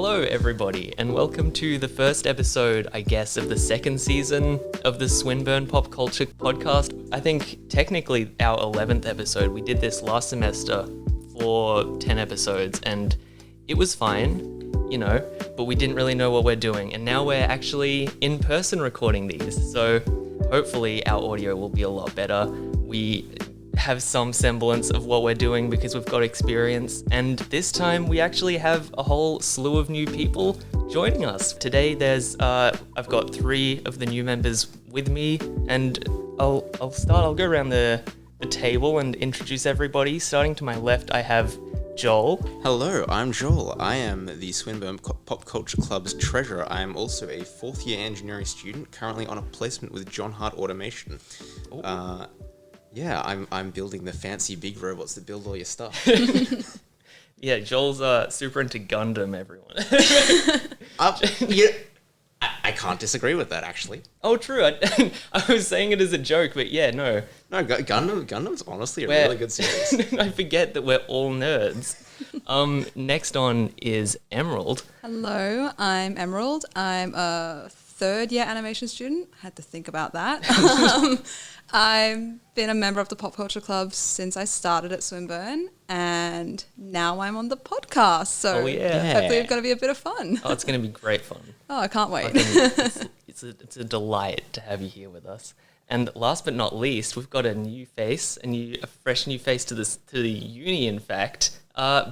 Hello, everybody, and welcome to the first episode, I guess, of the second season of the Swinburne Pop Culture Podcast. I think technically our 11th episode. We did this last semester for 10 episodes, and it was fine, but we didn't really know what we're doing. And now we're actually in person recording these, so hopefully our audio will be a lot better. We have some semblance of what we're doing because we've got experience, and this time we actually have a whole slew of new people joining us. Today I've got 3 of the new members with me, and I'll go around the table and introduce everybody. Starting to my left, I have Joel. Hello, I'm Joel. I am the Swinburne Pop Culture Club's treasurer. I am also a 4th year engineering student, currently on a placement with John Hart Automation. Yeah, I'm building the fancy big robots that build all your stuff. Yeah, Joel's super into Gundam, everyone. I can't disagree with that, actually. Oh, true. I was saying it as a joke, but yeah, no. No, Gundam's honestly a really good series. I forget that we're all nerds. Next on is Emerald. Hello, I'm Emerald. I'm a 3rd year animation student. Had to think about that. I've been a member of the Pop Culture Club since I started at Swinburne, and now I'm on the podcast. So hopefully it's going to be a bit of fun. Oh, it's going to be great fun. Oh, I can't wait. It's a delight to have you here with us. And last but not least, we've got a new face, a fresh new face to the uni, in fact.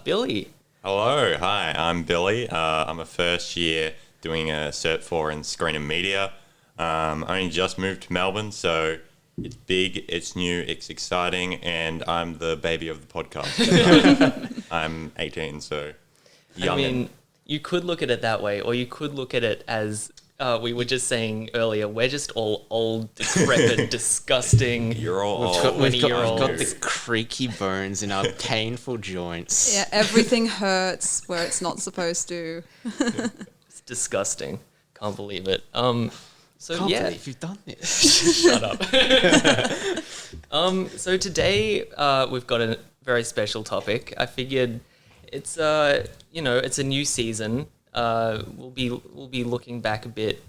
Billee. Hello, hi, I'm Billee. I'm a first year doing a Cert 4 in Screen and Media. I only just moved to Melbourne, so it's big, it's new, it's exciting, and I'm the baby of the podcast. I'm 18, so young. I mean, you could look at it that way, or you could look at it as we were just saying earlier, we're just all old, decrepit, disgusting. You're all old. We've got the creaky bones in our painful joints. Yeah, everything hurts where it's not supposed to. It's disgusting. Can't believe it. Can't believe you've done this. Shut up. So today we've got a very special topic. I figured it's it's a new season. We'll be looking back a bit,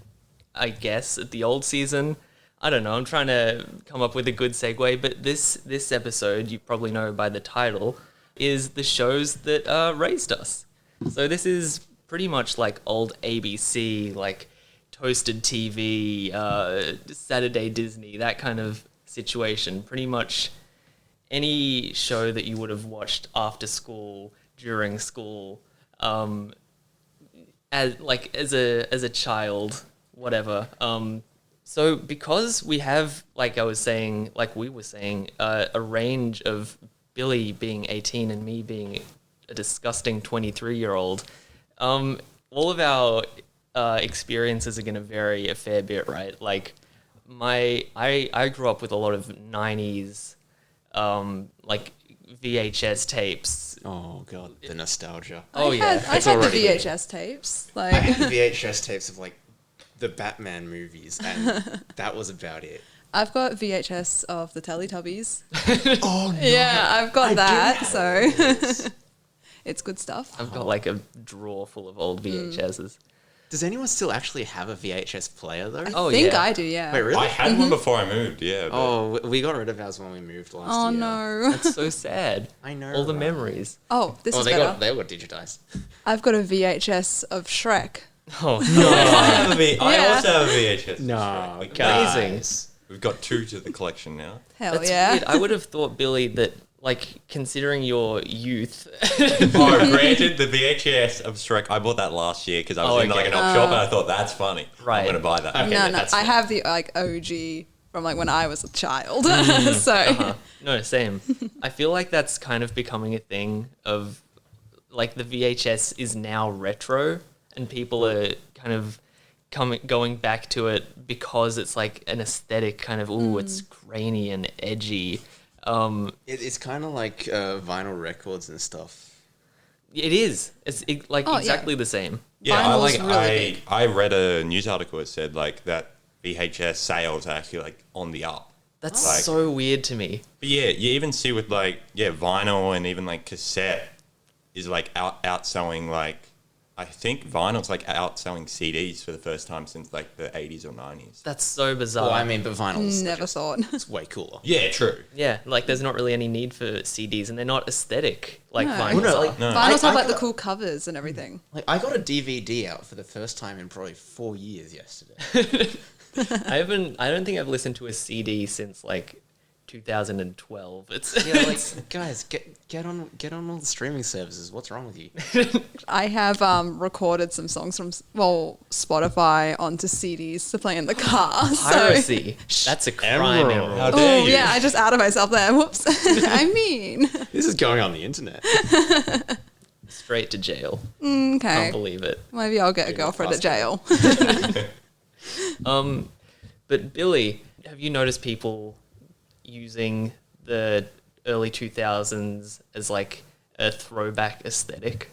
I guess, at the old season. I don't know. I'm trying to come up with a good segue, but this episode, you probably know by the title, is the shows that raised us. So this is pretty much like old ABC, like Toasted TV, Saturday Disney, that kind of situation. Pretty much any show that you would have watched after school, during school, as a child, whatever. So because we have, like we were saying, a range of Billee being 18 and me being a disgusting 23-year-old, all of our experiences are going to vary a fair bit, right? Like I grew up with a lot of 90s like VHS tapes. Oh god, the nostalgia. I had the VHS tapes. I had the VHS tapes of like the Batman movies, and that was about it. I've got VHS of the Teletubbies. Oh no. Yeah, I've got that, so it's good stuff. I've got like a drawer full of old VHSs. Does anyone still actually have a VHS player though? I think I do, yeah. Wait, really? I had one before I moved, yeah. Oh, we got rid of ours when we moved last Oh year. no. That's so sad. I know. All the memories. Oh, this is they better. they got digitized. I've got a VHS of Shrek. Oh, I also have a VHS. No, amazing. We've got 2 to the collection now. Hell That's yeah. weird. I would have thought, Billee, that like considering your youth. Oh, granted, the VHS of Shrek, I bought that last year because I was in like an op shop and I thought that's funny. Right. I'm gonna buy that. Okay, No, that's I fine. have the OG from like when I was a child. So No, same. I feel like that's kind of becoming a thing of like the VHS is now retro and people are kind of going back to it because it's like an aesthetic kind of, it's grainy and edgy. It's kind of like vinyl records and stuff. It is. It's exactly the same. Yeah, Vinyl's really big. I read a news article that said like that VHS sales are actually like on the up. That's Like- so weird to me. But yeah, you even see with like vinyl and even like cassette is like outselling like I think vinyl's like outselling CDs for the first time since like the 80s or 90s. That's so bizarre. Well, I mean, but vinyl's Never thought. it's way cooler. Yeah, true. Yeah, like there's not really any need for CDs, and they're not aesthetic like No. vinyls No, are. like- No. Vinyls I have like the got- cool covers and everything. Like, I got a DVD out for the first time in probably 4 years yesterday. I don't think I've listened to a CD since like 2012. It's Yeah, like, guys, get on all the streaming services. What's wrong with you? I have recorded some songs from Spotify onto CDs to play in the car. so- piracy. That's a crime, Emerald. Emerald. How dare Oh you? yeah, I just outed myself there. Whoops. I mean, This is going on the internet. Straight to jail. okay. Can't believe it. Maybe I'll get a You're not girlfriend at fast jail. But Billy, have you noticed people using the early 2000s as like a throwback aesthetic?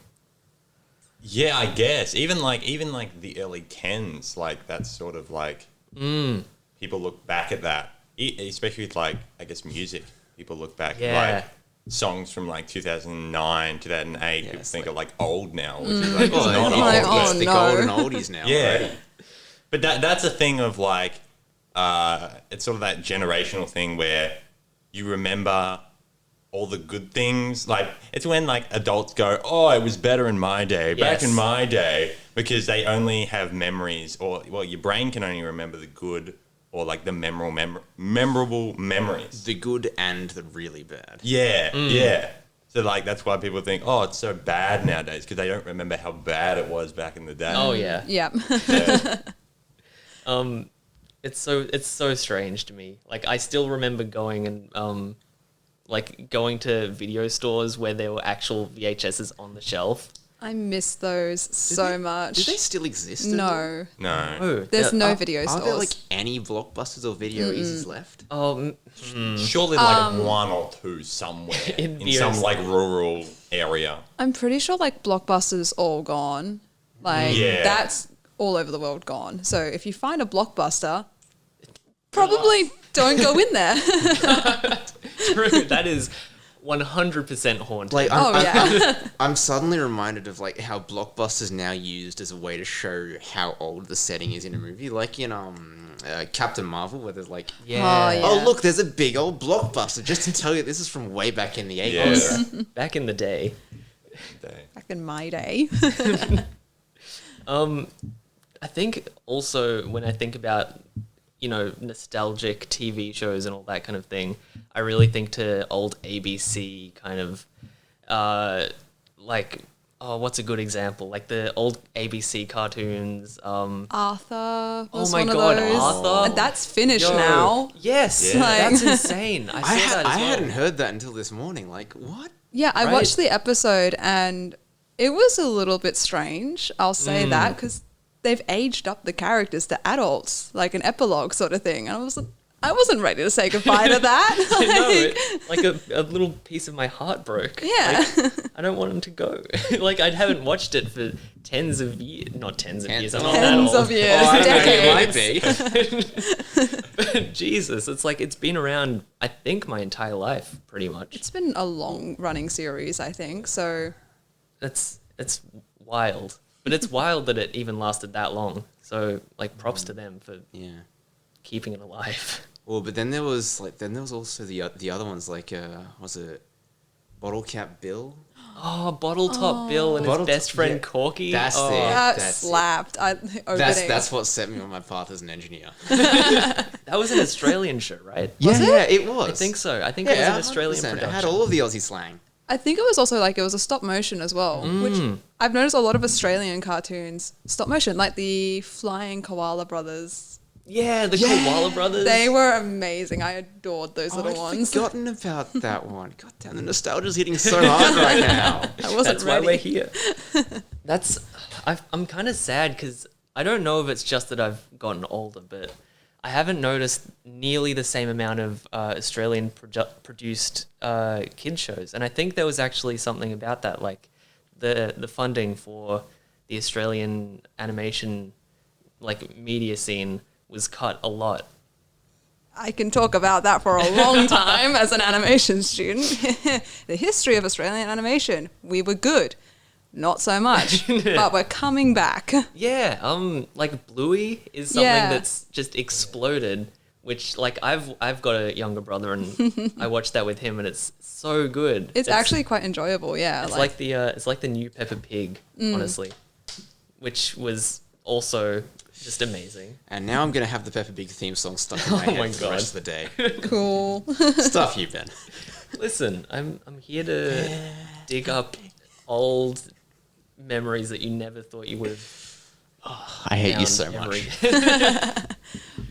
Yeah, I guess. Even like the early 10s, like that's sort of like people look back at that. Especially with like I guess music. People look back Yeah. at like songs from like 2009, 2008. People it's think are like old now, which is like it's Well, not it's old. like, it's oh, the no. golden oldies now. Yeah. already. But that's a thing of like, it's sort of that generational thing where you remember all the good things. Like, it's when like adults go, oh, it was better in my day, back Yes. in my day, because they only have memories, or, well, your brain can only remember the good or like the memorable memories. The good and the really bad. Yeah, yeah. So like, that's why people think, oh, it's so bad nowadays, because they don't remember how bad it was back in the day. Oh yeah. Yep. Yeah. It's so strange to me. Like I still remember going and like going to video stores where there were actual VHSs on the shelf. I miss those so much. Do they still exist? at all? No. No. Oh, There's no Are- video Are stores. there like any Blockbusters or Video Easies left? Surely like one or two somewhere In in some years. like rural area. I'm pretty sure like Blockbuster's all gone. Like Yeah. that's all over the world gone. So if you find a Blockbuster, probably don't go in there. true. That is 100% haunted. Like, Oh, yeah. I'm suddenly reminded of like how Blockbuster's now used as a way to show how old the setting is in a movie. Like in Captain Marvel, where there's like, yeah. Oh, yeah. oh look, there's a big old Blockbuster, just to tell you this is from way back in the 80s. Yeah. Back in the day. Back in my day. I think also when I think about, you know, nostalgic TV shows and all that kind of thing, I really think to old ABC kind of, like, oh, what's a good example? Like the old ABC cartoons. Arthur was my one God, of those. Arthur. And that's finished Yo, now. Yes, Yeah. that's insane. I saw that as I well. hadn't heard that until this morning. Like, what? Yeah, I Right. watched the episode and it was a little bit strange. I'll say that because they've aged up the characters to adults, like an epilogue sort of thing. And I wasn't ready to say goodbye to that. I know, Like, like a little piece of my heart broke. Yeah. Like, I don't want him to go. Like, I haven't watched it for tens of years. Not tens of years, I'm not that Tens old. of years, Oh, I don't know, decades. it might be. But Jesus, it's like it's been around, I think, my entire life, pretty much. It's been a long running series, I think. So It's wild. But it's wild that it even lasted that long. So, like, props to them for Yeah. keeping it alive. Well, but then there was also the other ones like was it Bottle Cap Bill? Oh, Bottle Top Bill and his Bottle best Top- friend yeah. Corky. That's oh, it. that that's it. slapped. That's what set me on my path as an engineer. That was an Australian show, right? Yeah, it was. I think so. I think it was an Australian 100%. production. It had all of the Aussie slang. I think it was also like it was a stop motion as well, which I've noticed a lot of Australian cartoons stop motion, like the Flying Koala Brothers. Yeah, the Koala Brothers. They were amazing. I adored those Oh, little I'd ones. forgotten about that one. God damn, the nostalgia's hitting so hard right now. I wasn't That's why ready. we're here. I'm kind of sad because I don't know if it's just that I've gotten older, but I haven't noticed nearly the same amount of Australian produced kid shows, and I think there was actually something about that, like the funding for the Australian animation like media scene was cut a lot. I can talk about that for a long time as an animation student. The history of Australian animation. We were good. not so much. But we're coming back. Yeah, like Bluey is something Yeah. that's just exploded. Which, like, I've got a younger brother, and I watched that with him, and it's so good. It's actually quite enjoyable, yeah. it's like the new Peppa Pig, honestly, which was also just amazing. And now I'm gonna have the Peppa Pig theme song stuck in my head my for the God. rest of the day. cool. Stuff you, Ben. Listen, I'm here to dig up old memories that you never thought you would have. I hate you found so ever much. again.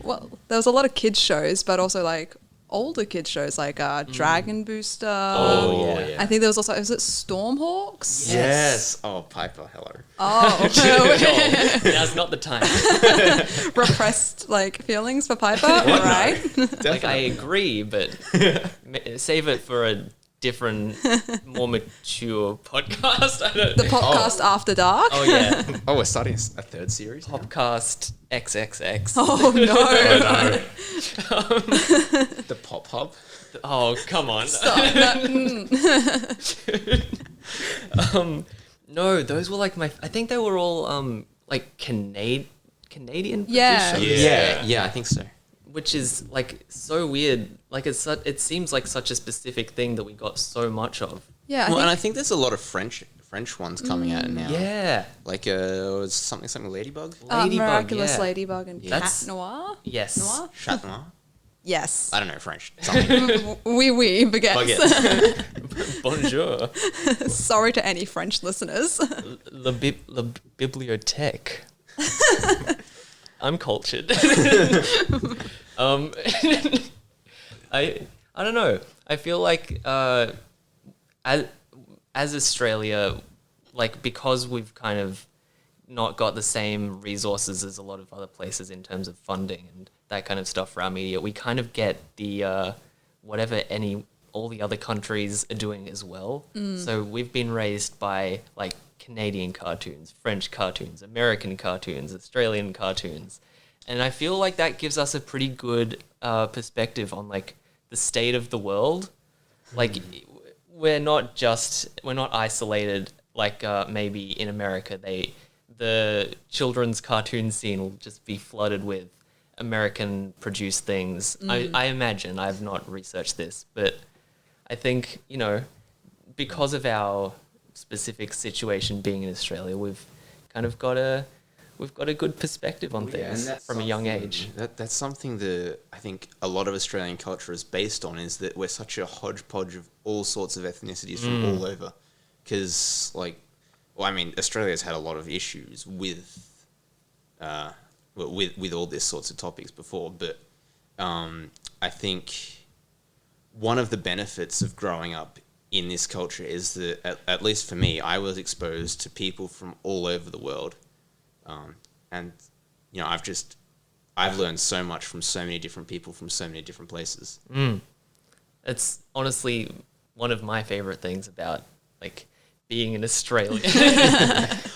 Well, there was a lot of kids shows, but also like older kids shows like Dragon Booster. Oh, yeah. I think there was also, was it Stormhawks? Yes. Oh, Piper, hello. Oh, okay. Now's not the time. Repressed like feelings for Piper, right? Like, I agree, but save it for a different, more mature podcast. I don't The podcast After Dark. Oh, yeah. Oh, we're starting a third series. now? Podcast XXX. Oh no. The Pop Hub. Oh, come on. No, those were like I think they were all like Canadian Yeah. produced shows, Yeah, I think so. which is like so weird. Like it seems like such a specific thing that we got so much of. Yeah, I Well, and think, I think there's a lot of French ones coming out now. Yeah. Like was something Ladybug? Ladybug, Miraculous yeah. Ladybug and That's- Cat Noir. Yes. Noir? Chat Noir? Yes. I don't know French. Something. Oui, baguettes. Bonjour. Sorry to any French listeners. La bibliothèque. I'm cultured. I don't know. I feel like as Australia, like, because we've kind of not got the same resources as a lot of other places in terms of funding and that kind of stuff for our media, we kind of get the whatever all the other countries are doing as well. So we've been raised by like Canadian cartoons, French cartoons, American cartoons, Australian cartoons. And I feel like that gives us a pretty good perspective on like the state of the world. Like we're not isolated like maybe in America the children's cartoon scene will just be flooded with American produced things. I imagine, I've not researched this, but I think, because of our specific situation being in Australia, we've kind of got a good perspective on things from a young age. That's something that I think a lot of Australian culture is based on, is that we're such a hodgepodge of all sorts of ethnicities from all over. Because, Australia's had a lot of issues with all these sorts of topics before, but I think one of the benefits of growing up in this culture is that, at least for me, I was exposed to people from all over the world. And I've learned so much from so many different people from so many different places. It's honestly one of my favorite things about like being in Australia.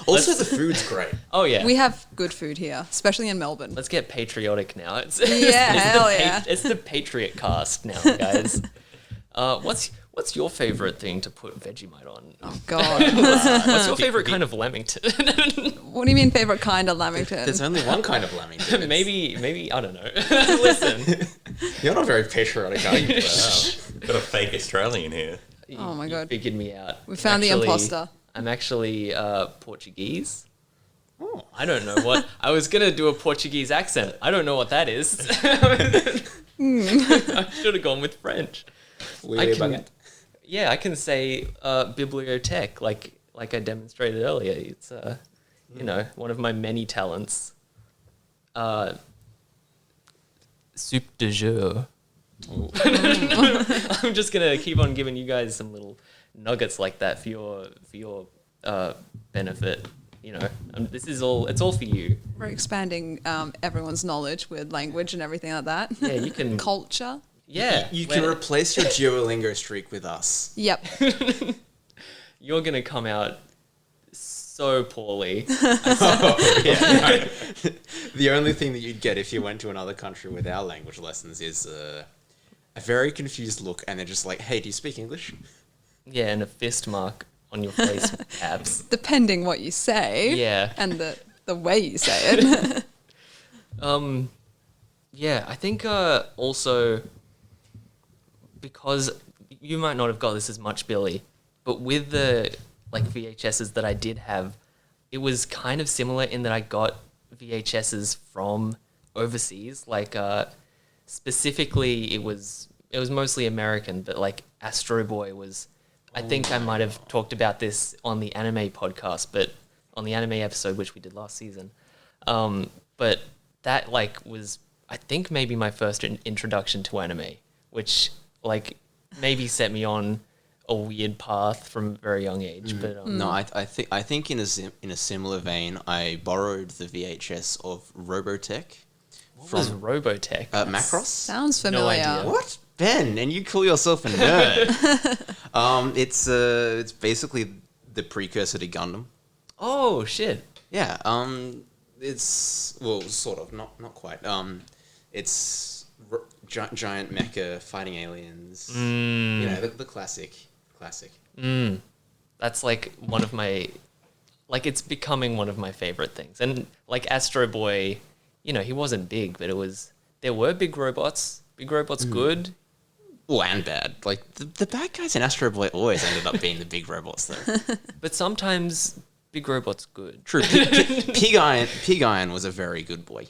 Also, the food's great. Oh yeah. We have good food here, especially in Melbourne. Let's get patriotic now. It's hell yeah. It's the Patriot cast now, guys. What's your favorite thing to put Vegemite on? Oh God. What's your favorite kind of Lamington? What do you mean favorite kind of Lamington? There's only one kind of lamington. maybe I don't know. Listen, You're not very patriotic, are you? Wow. Got a fake Australian here. Oh my you God. figured me out. We found the imposter. I'm actually Portuguese. Oh. I don't know what. I was gonna do a Portuguese accent. I don't know what that is. I should have gone with French. Oui, baguette. Yeah, I can say bibliothèque like I demonstrated earlier. It's one of my many talents. Soup de jour. I'm just gonna keep on giving you guys some little nuggets like that for your benefit. This is all. It's all for you. We're expanding everyone's knowledge with language and everything like that. Yeah, you can. Culture. Yeah, You can replace your Duolingo streak with us. Yep. You're gonna come out so poorly. Yeah, no. The only thing that you'd get if you went to another country with our language lessons is a very confused look, and they're just like, "Hey, do you speak English?" Yeah, and a fist mark on your face apps. Depending what you say. Yeah. And the way you say it. Yeah, I think also because you might not have got this as much, Billy, but with the like VHSs that I did have, it was kind of similar in that I got VHSs from overseas. Like specifically, it was mostly American, but like Astro Boy was. I think I might have talked about this on the anime podcast, but on the anime episode, which we did last season. But that like was, I think, maybe my first introduction to anime, which like maybe set me on a weird path from a very young age. But No, I think in a similar vein, I borrowed the VHS of Robotech. what was Robotech? Macross. Sounds No familiar. idea. What? Ben, and you call yourself a nerd. It's basically the precursor to Gundam. Oh shit! Yeah, it's well, sort of, not quite. It's giant mecha fighting aliens. You know, the classic. That's like one of my, like it's becoming one of my favorite things. And like Astro Boy, you know, he wasn't big, but there were big robots. Big robots good. Oh, and bad. Like the bad guys in Astro Boy always ended up being the big robots, though. But sometimes big robots good. True. Pig Iron was a very good boy.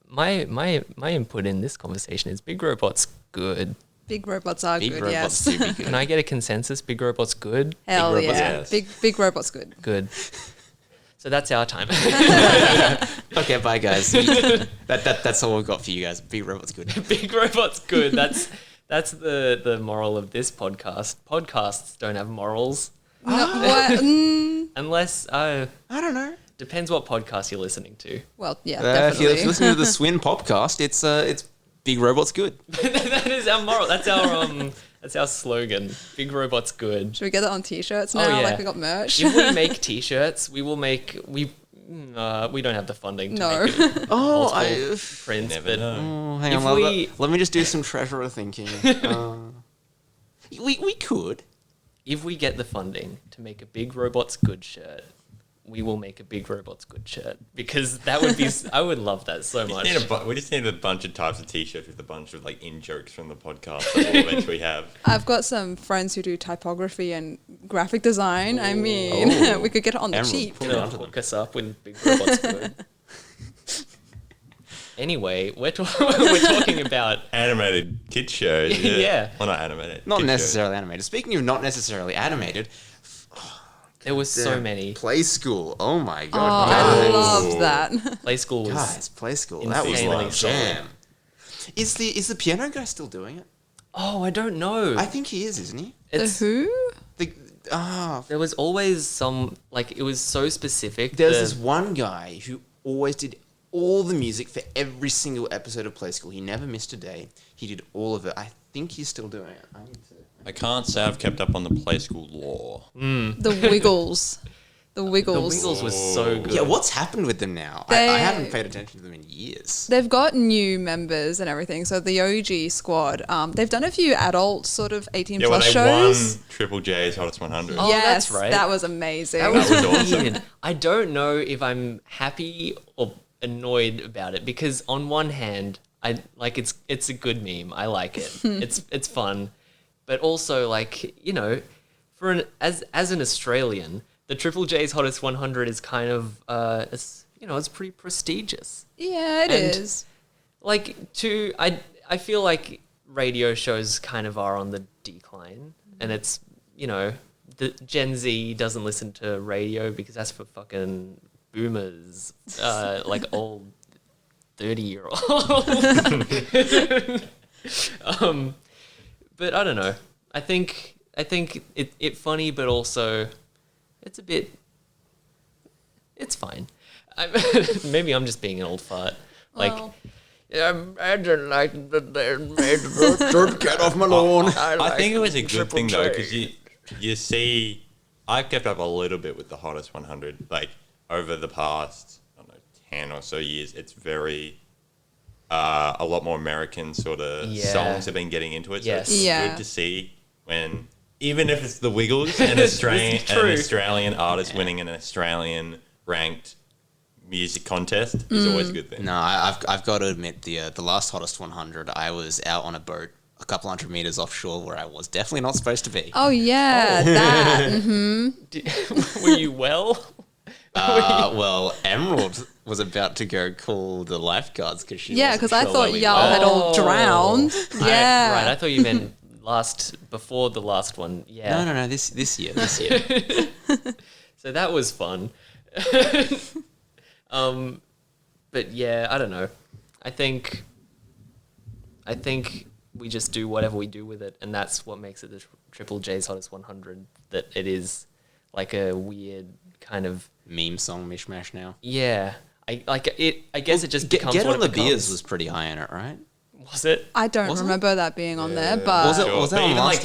My input in this conversation is big robots good. Big robots are Big good, robots yes. do be good. Can I get a consensus? Big robots good. Hell robots, yeah. yes. Big robots good. Good. So that's our time. Okay, bye guys. That's all we've got for you guys. Big robots good. Big robots good. That's the moral of this podcast. Podcasts don't have morals No, what? unless I don't know. depends what podcast you're listening to. Well, yeah, If you're definitely. listening to the Swin Popcast, it's big robots good. That is our moral. That's our slogan. Big robots good. Should we get that on t-shirts Oh, now? yeah. Like we got merch? If we make t-shirts, we don't have the funding to No. make it Oh, multiple prints, Never but know. Oh, hang If on. we- Let me just do some treasurer thinking. We could. if we get the funding to make a Big Robots Good shirt, we will make a Big Robots Good shirt because that would be. I would love that so much. We just need a bunch of types of t-shirts with a bunch of like in-jokes from the podcast that we'll eventually have. I've got some friends who do typography and graphic design. I mean, Oh. we could get it on the Emerald, cheap. put it They'll onto them. hook us up with Big Robots Good. Anyway, we're talking about Animated kid shows. Yeah. Well, not animated. Not kid necessarily animated. Speaking of not necessarily animated, there was so many. Play School. Oh my Oh, god. I guys. love that. Play School was Guys, Play School. That was insanely my solid. jam. Is the piano guy still doing it? Oh, I don't know. I think he is, isn't he? The who? There was always some, like, it was so specific. There's the- this one guy who always did all the music for every single episode of Play School. He never missed a day. He did all of it. I think he's still doing it. I can't say I've kept up on the Play School lore. The Wiggles. The The Wiggles. Wiggles was so good. Yeah, what's happened with them now? I They- haven't paid attention to them in years. They've got new members and everything. So the OG squad, they've done a few adult sort of 18 Yeah, well, plus they shows. won Triple J's Hottest 100. Oh, Yes, that's right. That was amazing. That was awesome. weird. I don't know if I'm happy or annoyed about it because on one hand, I like it's a good meme. I like it. It's fun, but also like for as an Australian, the Triple J's Hottest 100 is kind of it's pretty prestigious. Yeah, it And- is. Like I feel like radio shows kind of are on the decline, and it's the Gen Z doesn't listen to radio because that's for fucking boomers, like old 30-year-old. But I don't know. I think it funny, but also it's fine. Maybe I'm just being an old fart. Like. Well, Imagine like that they made the Get off my lawn. I think it was a good Triple thing though, J. because you see, I've kept up a little bit with the Hottest 100, like over the past, I don't know, 10 or so years. It's very, a lot more American sort of Yeah. songs have been getting into it. So Yes. it's Yeah. good to see when even if it's the Wiggles, an Australian artist winning an Australian ranked music contest is always a good thing. No, I've got to admit the last Hottest 100, I was out on a boat a couple hundred meters offshore where I was definitely not supposed to be. Oh yeah, that. Were you well? Well, Emerald was about to go call the lifeguards because she Yeah, wasn't because I sure thought where we y'all were. had all drowned. Yeah. Right, I thought you meant before the last one. Yeah. No, this year. So that was fun. But yeah, I don't know. I think we just do whatever we do with it, and that's what makes it the Triple J's Hottest 100. That it is like a weird kind of Meme song mishmash now. yeah. I guess it just becomes Get what on it the Beers becomes. was pretty high in it, right? Was it? I don't Was it? remember that being on there, but Was it? Sure. Was that But on even last like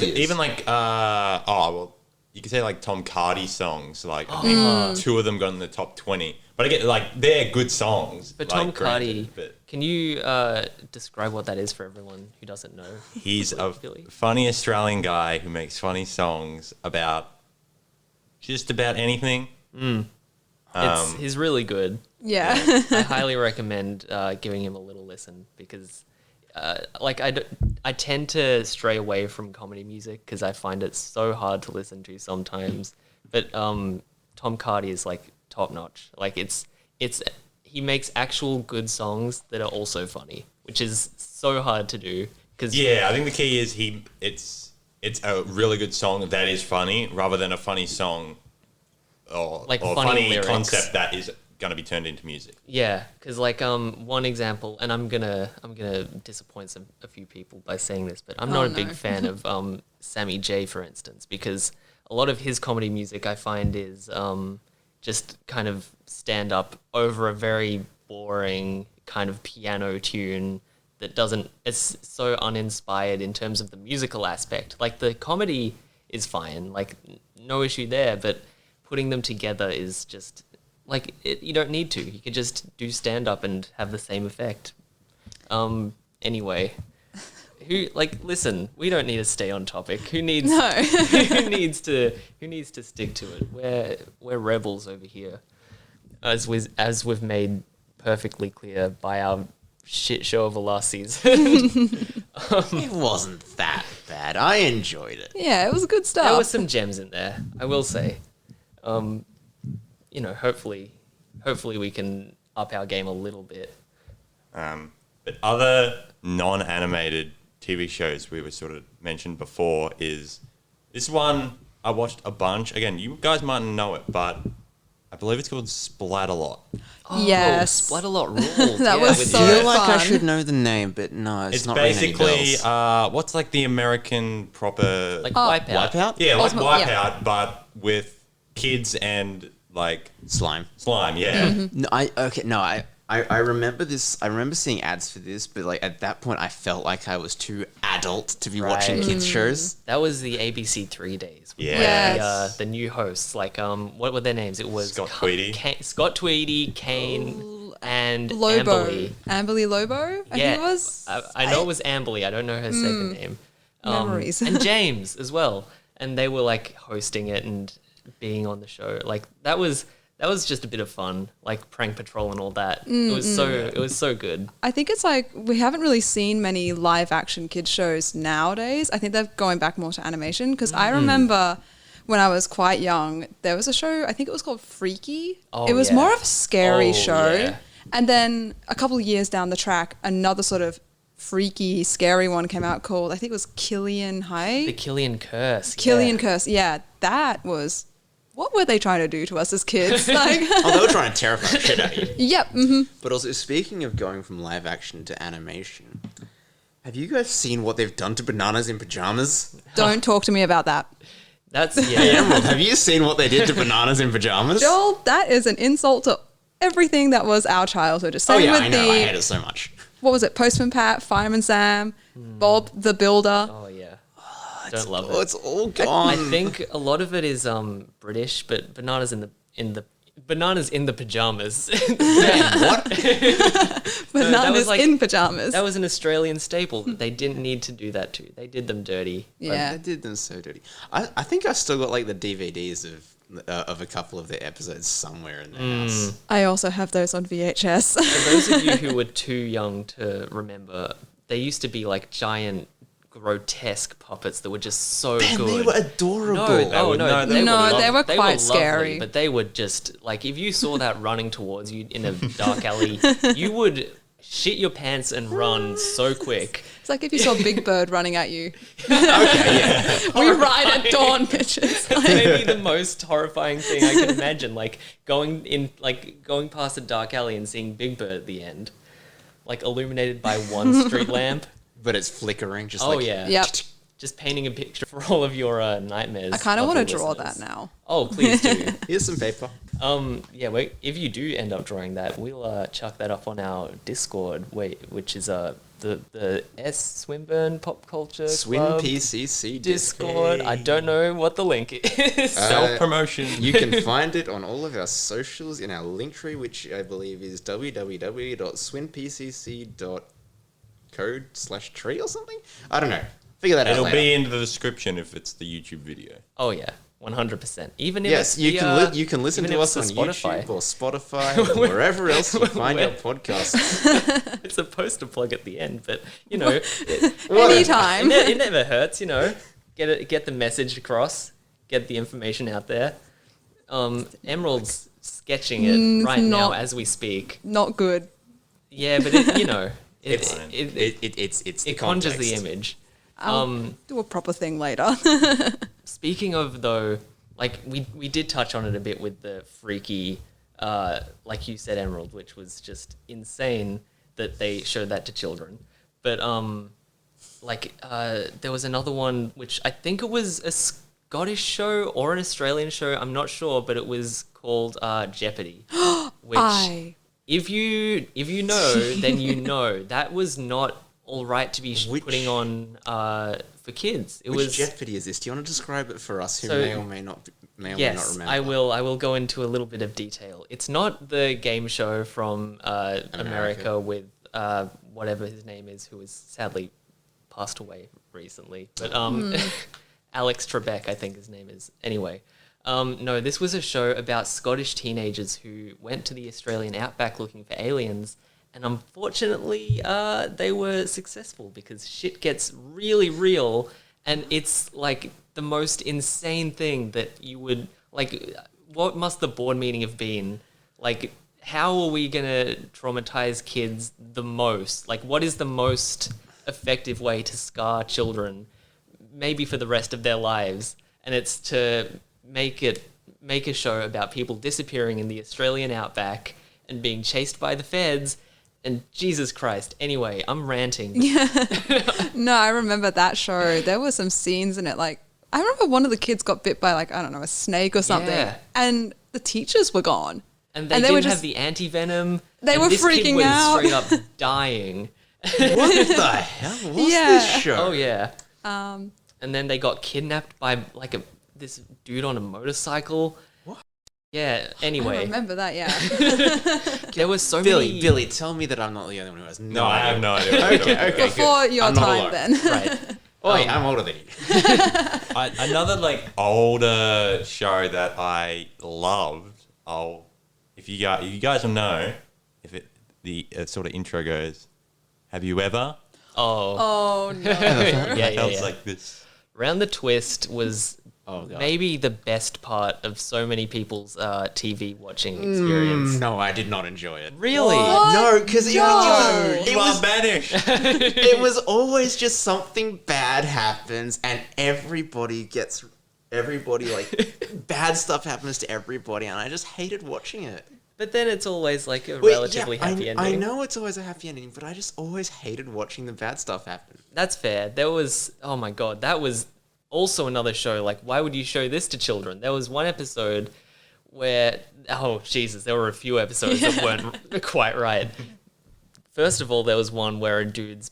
year's? you could say like Tom Cardy songs, like I think 2 of them got in the top 20. But again, like they're good songs. But like, Tom granted, Cardy, but can you describe what that is for everyone who doesn't know? he's a Billee? funny Australian guy who makes funny songs about just about anything. He's really good. yeah. I highly recommend giving him a little listen because, I tend to stray away from comedy music because I find it so hard to listen to sometimes. But Tom Cardy is like top notch. Like he makes actual good songs that are also funny, which is so hard to do. Cause Yeah, I think the key is it's a really good song that is funny rather than a funny song or Like or funny funny lyrics. concept that is going to be turned into music. Yeah, because one example, and I'm gonna disappoint a few people by saying this, but I'm not a big no. fan of Sammy J, for instance, because a lot of his comedy music I find is just kind of stand up over a very boring kind of piano tune that it's so uninspired in terms of the musical aspect. Like the comedy is fine, like no issue there, but putting them together is just like you don't need to. You could just do stand up and have the same effect. Anyway, listen, we don't need to stay on topic. Who needs who needs to stick to it? We're rebels over here. As we've made perfectly clear by our shit show of a last season. It wasn't that bad. I enjoyed it. Yeah, it was good stuff. There were some gems in there, I will say. Hopefully we can up our game a little bit. But other non-animated TV shows we were sort of mentioned before is this one I watched a bunch. Again, you guys mightn't know it, but I believe it's called Splat-A-Lot. Yes. Splat-A-Lot ruled. That was with so I the- feel like I fun. should know the name, but no, it's not ringing any basically bells. what's like the American proper like Oh. Wipeout. Wipeout? yeah, like Ultimate- Wipeout, yeah. but with kids and like Slime. slime. Yeah. No, I remember this. I remember seeing ads for this, but like at that point, I felt like I was too adult to be watching Right. kids shows. That was the ABC3 days. Yeah. Yes. The new hosts, like what were their names? It was Scott Tweedy. Scott Tweedy, Kane, and Lobo. Amberly. Amberly Lobo, I think it was. I know it was Amberly. I don't know her second name. Memories. And James as well. And they were like hosting it and being on the show. Like that was just a bit of fun, like prank patrol and all that. It was so good. I think it's like we haven't really seen many live action kids shows nowadays. I think they're going back more to animation because I remember when I was quite young, there was a show, I think it was called Freaky. Oh, it was yeah. more of a scary Oh, show. yeah. And then a couple of years down the track, another sort of freaky, scary one came out called, I think it was Killian High. The Killian Curse. Killian yeah. Curse. Yeah, that was... What were they trying to do to us as kids? Like, Oh, they were trying to terrify the shit out of you. yep. Mm-hmm. But also, speaking of going from live action to animation, have you guys seen what they've done to Bananas in Pajamas? Don't talk to me about that. That's Hey, Emerald, have you seen what they did to Bananas in Pajamas? Joel, that is an insult to everything that was our childhood. Just Oh same yeah, with I know. the I hate it so much. what was it? Postman Pat, Fireman Sam, Bob the Builder. Oh yeah. Don't love Oh, it. it's all gone. I think a lot of it is British, but Bananas in the Bananas in the pajamas. What? Bananas like- in pajamas. That was an Australian staple that they didn't need to do that to. They did them dirty. yeah. They did them so dirty. I think I still got like the DVDs of a couple of the episodes somewhere in the house. I also have those on VHS. For those of you who were too young to remember, they used to be like giant, grotesque puppets that were just so And good. they were adorable. They were quite lovely, scary. but they would just like if you saw that running towards you in a dark alley, you would shit your pants and run so quick. It's like if you saw Big Bird running at you. Okay, yeah. We ride at dawn, bitches. Maybe the most horrifying thing I can imagine, like going past a dark alley and seeing Big Bird at the end, like illuminated by one street lamp. But it's flickering, just Oh like... yeah. Yep. Just painting a picture for all of your nightmares. I kind of want to lovely draw listeners. that now. Oh, please do. Here's some paper. Yeah, wait, if you do end up drawing that, we'll chuck that up on our Discord, which is the S Swinburne Pop Culture Swim Club PCC Discord. I don't know what the link is. Self-promotion. You can find it on all of our socials in our link tree, which I believe is www.swinpcc.code/tree or something. I don't know. Figure that out It'll later. be in the description if it's the YouTube video. Oh yeah, 100%. Even if Yes, it's you can listen even to if us on it's Spotify. YouTube or Spotify or wherever else you find our podcasts. It's supposed to plug at the end, but you know, Anytime. it never hurts. You know, get the message across, get the information out there. Emerald's sketching it right now not- as we speak. Not good. Yeah, but it It's it conjures the image. I'll do a proper thing later. Speaking of though, like we did touch on it a bit with the freaky, like you said, Emerald, which was just insane that they showed that to children. But there was another one which I think it was a Scottish show or an Australian show. I'm not sure, but it was called Jeopardy. Which if you know, then you know that was not all right to be putting on for kids. It Which was Jeopardy is this? Do you want to describe it for us who So- may or may not Yes, remember? I will go into a little bit of detail. It's not the game show from America with whatever his name is, who has sadly passed away recently. But Alex Trebek, I think his name is. Anyway, no, this was a show about Scottish teenagers who went to the Australian outback looking for aliens. And unfortunately, they were successful because shit gets really real, and it's like the most insane thing that you would like. What must the board meeting have been? Like, how are we gonna traumatize kids the most? Like, what is the most effective way to scar children, maybe for the rest of their lives? And it's to make a show about people disappearing in the Australian outback and being chased by the feds. And Jesus Christ. Anyway, I'm ranting. No, I remember that show. There were some scenes in it. Like, I remember one of the kids got bit by, like, I don't know, a snake or something. Yeah. And the teachers were gone. And they And they didn't were just- have the anti-venom. They and were this kid freaking was out. straight up dying. What the hell was Yeah. this show? Oh, yeah. And then they got kidnapped by, like, this dude on a motorcycle. What? Yeah, I anyway. remember that, yeah. There was so Billy, many... tell me that I'm not the only one who has No, I have no idea. Okay. Before good. your I'm not time, alone. then. Right. Wait, I'm older than you. Another like older show that I loved. If you guys will know, if the sort of intro goes, "Have you ever?" Oh. Oh, no. Yeah. Sounds like this. Round the Twist was Oh, God. maybe the best part of so many people's TV watching experience. No, I did not enjoy it. Really? What? No, because it No. was You are banished. it was always just something bad happens and everybody like bad stuff happens to everybody and I just hated watching it. But then it's always like a Wait, relatively yeah, happy ending. I know it's always a happy ending, but I just always hated watching the bad stuff happen. That's fair. There was, oh my God, that was also another show. Like, why would you show this to children? There was one episode where, oh Jesus, there were a few episodes that weren't quite right. First of all, there was one where a dude's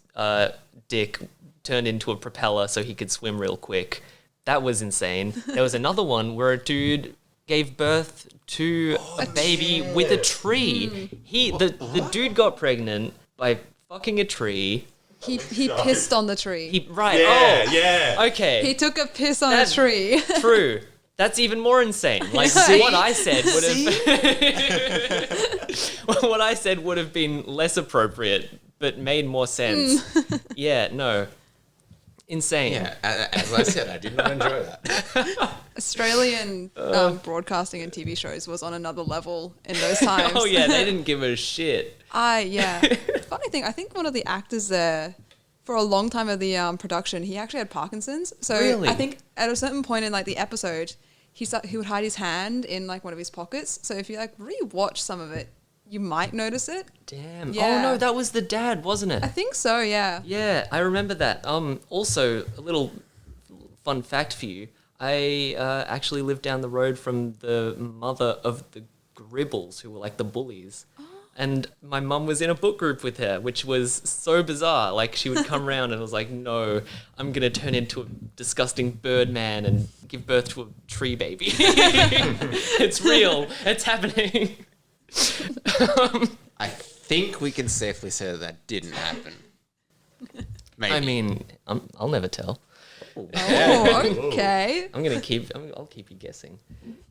dick turned into a propeller so he could swim real quick. That was insane. There was another one where a dude gave birth to a baby with a tree. The dude got pregnant by fucking a tree. He pissed on the tree. Okay. He took a piss on a tree. True. That's even more insane. Like what I said would have what I said would have been less appropriate but made more sense. Yeah, no. Insane. Yeah, as I said, I did not enjoy that. Australian broadcasting and TV shows was on another level in those times. Oh yeah, they didn't give a shit. Funny thing, I think one of the actors there for a long time of the production, he actually had Parkinson's. So Really? I think at a certain point in like the episode, he would hide his hand in like one of his pockets. So if you like rewatch some of it, you might notice it. Damn. Yeah. Oh no, that was the dad, wasn't it? I think so, yeah. Yeah, I remember that. Also, a little fun fact for you. I actually lived down the road from the mother of the Gribbles, who were like the bullies. And my mum was in a book group with her, which was so bizarre. Like, she would come around and was like, no, I'm going to turn into a disgusting bird man and give birth to a tree baby. It's real. It's happening. I think we can safely say that didn't happen. Maybe. I mean, I'll never tell. Oh, okay. I'll keep you guessing.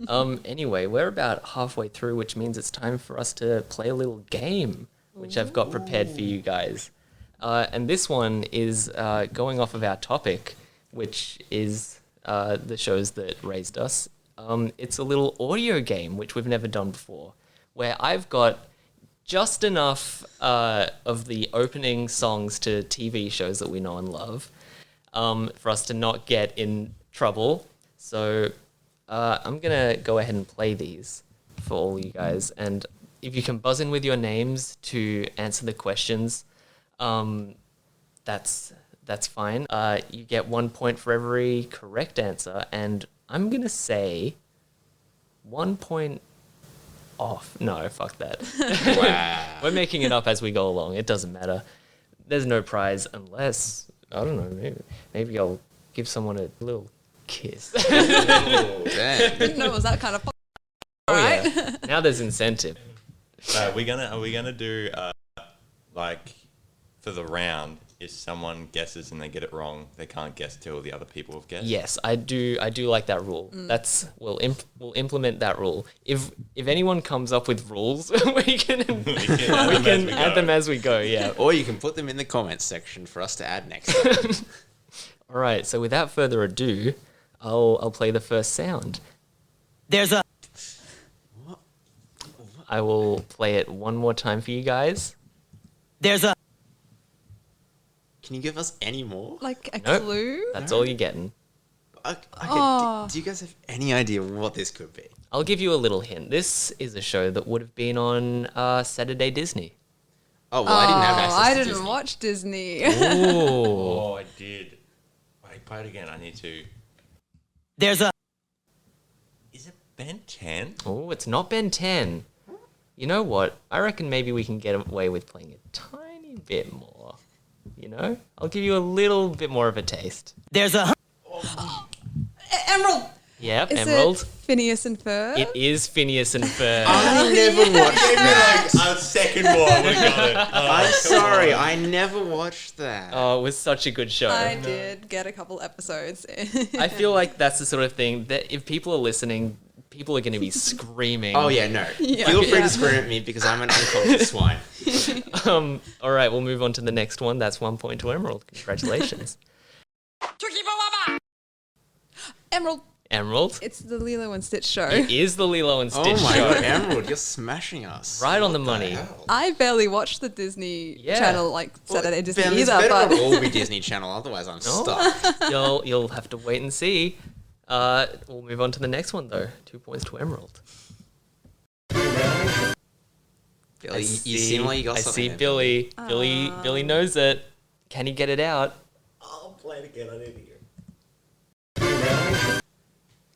Anyway, we're about halfway through, which means it's time for us to play a little game, which I've got prepared for you guys. And this one is going off of our topic, which is the shows that raised us. It's a little audio game, which we've never done before, where I've got just enough of the opening songs to TV shows that we know and love, for us to not get in trouble. So I'm going to go ahead and play these for all you guys. And if you can buzz in with your names to answer the questions, that's fine. You get 1 point for every correct answer. And I'm going to say 1 point off. No, fuck that. Wow. We're making it up as we go along. It doesn't matter. There's no prize unless... I don't know, maybe I'll give someone a little kiss. Oh, damn. Didn't know it was that kind of fun. Yeah. Now there's incentive. Are we gonna do like for the round? If someone guesses and they get it wrong, they can't guess till the other people have guessed. Yes, I do like that rule. We'll implement that rule. If anyone comes up with rules, we can add them as we go. Yeah. Or you can put them in the comments section for us to add next time. All right. So without further ado, I'll play the first sound. There's a... I will play it one more time for you guys. There's a... Can you give us any more? Like a Nope. clue? That's all you're getting. Okay, Oh. do you guys have any idea what this could be? I'll give you a little hint. This is a show that would have been on Saturday Disney. Oh, well, I didn't have access I to didn't Disney. watch Disney. Ooh. Oh, I did. Wait, play it again. I need to. There's a... Is it Ben 10? Oh, it's not Ben 10. You know what? I reckon maybe we can get away with playing a tiny bit more. You know? I'll give you a little bit more of a taste. There's a... Emerald! Yep, Is Emerald. it Phineas and Ferb? It is Phineas and Ferb. I never watched that. A second more. We got it. I'm sorry, I never watched that. Oh, it was such a good show. I did get a couple episodes. I feel like that's the sort of thing that if people are listening, people are going to be screaming. Oh, yeah, no. Feel free to scream at me because I'm an unconscious swine. All right, we'll move on to the next one. That's 1 point to Emerald. Congratulations. Emerald, Emerald. it's the Lilo and Stitch show. It is the Lilo and Stitch Oh my show. god, Emerald, you're smashing us. Right on the What money. hell? I barely watched the Disney Yeah. channel, like Saturday Disney Ben, this either, better but not all be Disney Channel, otherwise I'm stuck. You'll have to wait and see. We'll move on to the next one though. 2 points to Emerald. Billy, you seem like you got I something. see there. Billy. Billy knows it. Can he get it out? I'll play it again. I need to hear it.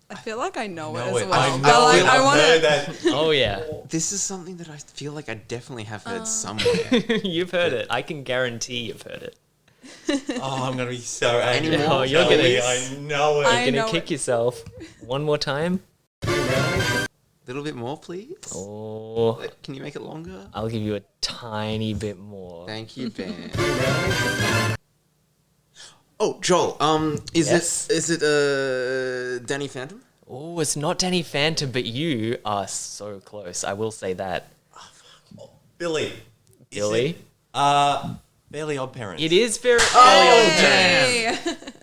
I feel like I know it No, as it- well. I know But, like, it. I I've want heard to. that. Oh yeah. This is something that I feel like I definitely have heard somewhere. You've heard it. I can guarantee you've heard it. Oh, I'm gonna be so angry. Any more? Oh, you're gonna- I know it. I You're know gonna kick it. yourself. One more time. little bit more, please. Oh, Can you make it longer? I'll give you a tiny bit more. Thank you, Ben. Oh, Joel. Yes? Is it Danny Phantom? Oh, it's not Danny Phantom, but you are so close. I will say that. Billy. Billy? Fairly Odd Parents. It is very Hey.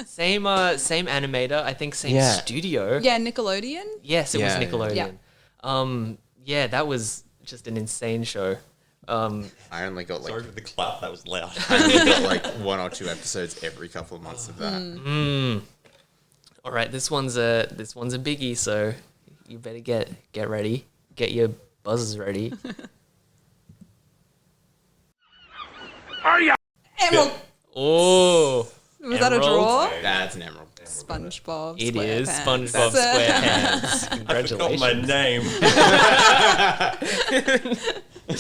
same animator, I think same Yeah. studio. Yeah, Nickelodeon. Yes, it was Yeah, yeah. Nickelodeon. Yeah, that was just an insane show. I only got Sorry for the clap, that was loud. I only got like 1 or 2 episodes every couple of months of that. All right, this one's a biggie, so you better get ready. Get your buzzers ready. Emerald. Oh, Was that a Emerald? draw? That's an emerald. SpongeBob. it is SquarePants. SpongeBob SquarePants. I forgot Congratulations. my name. It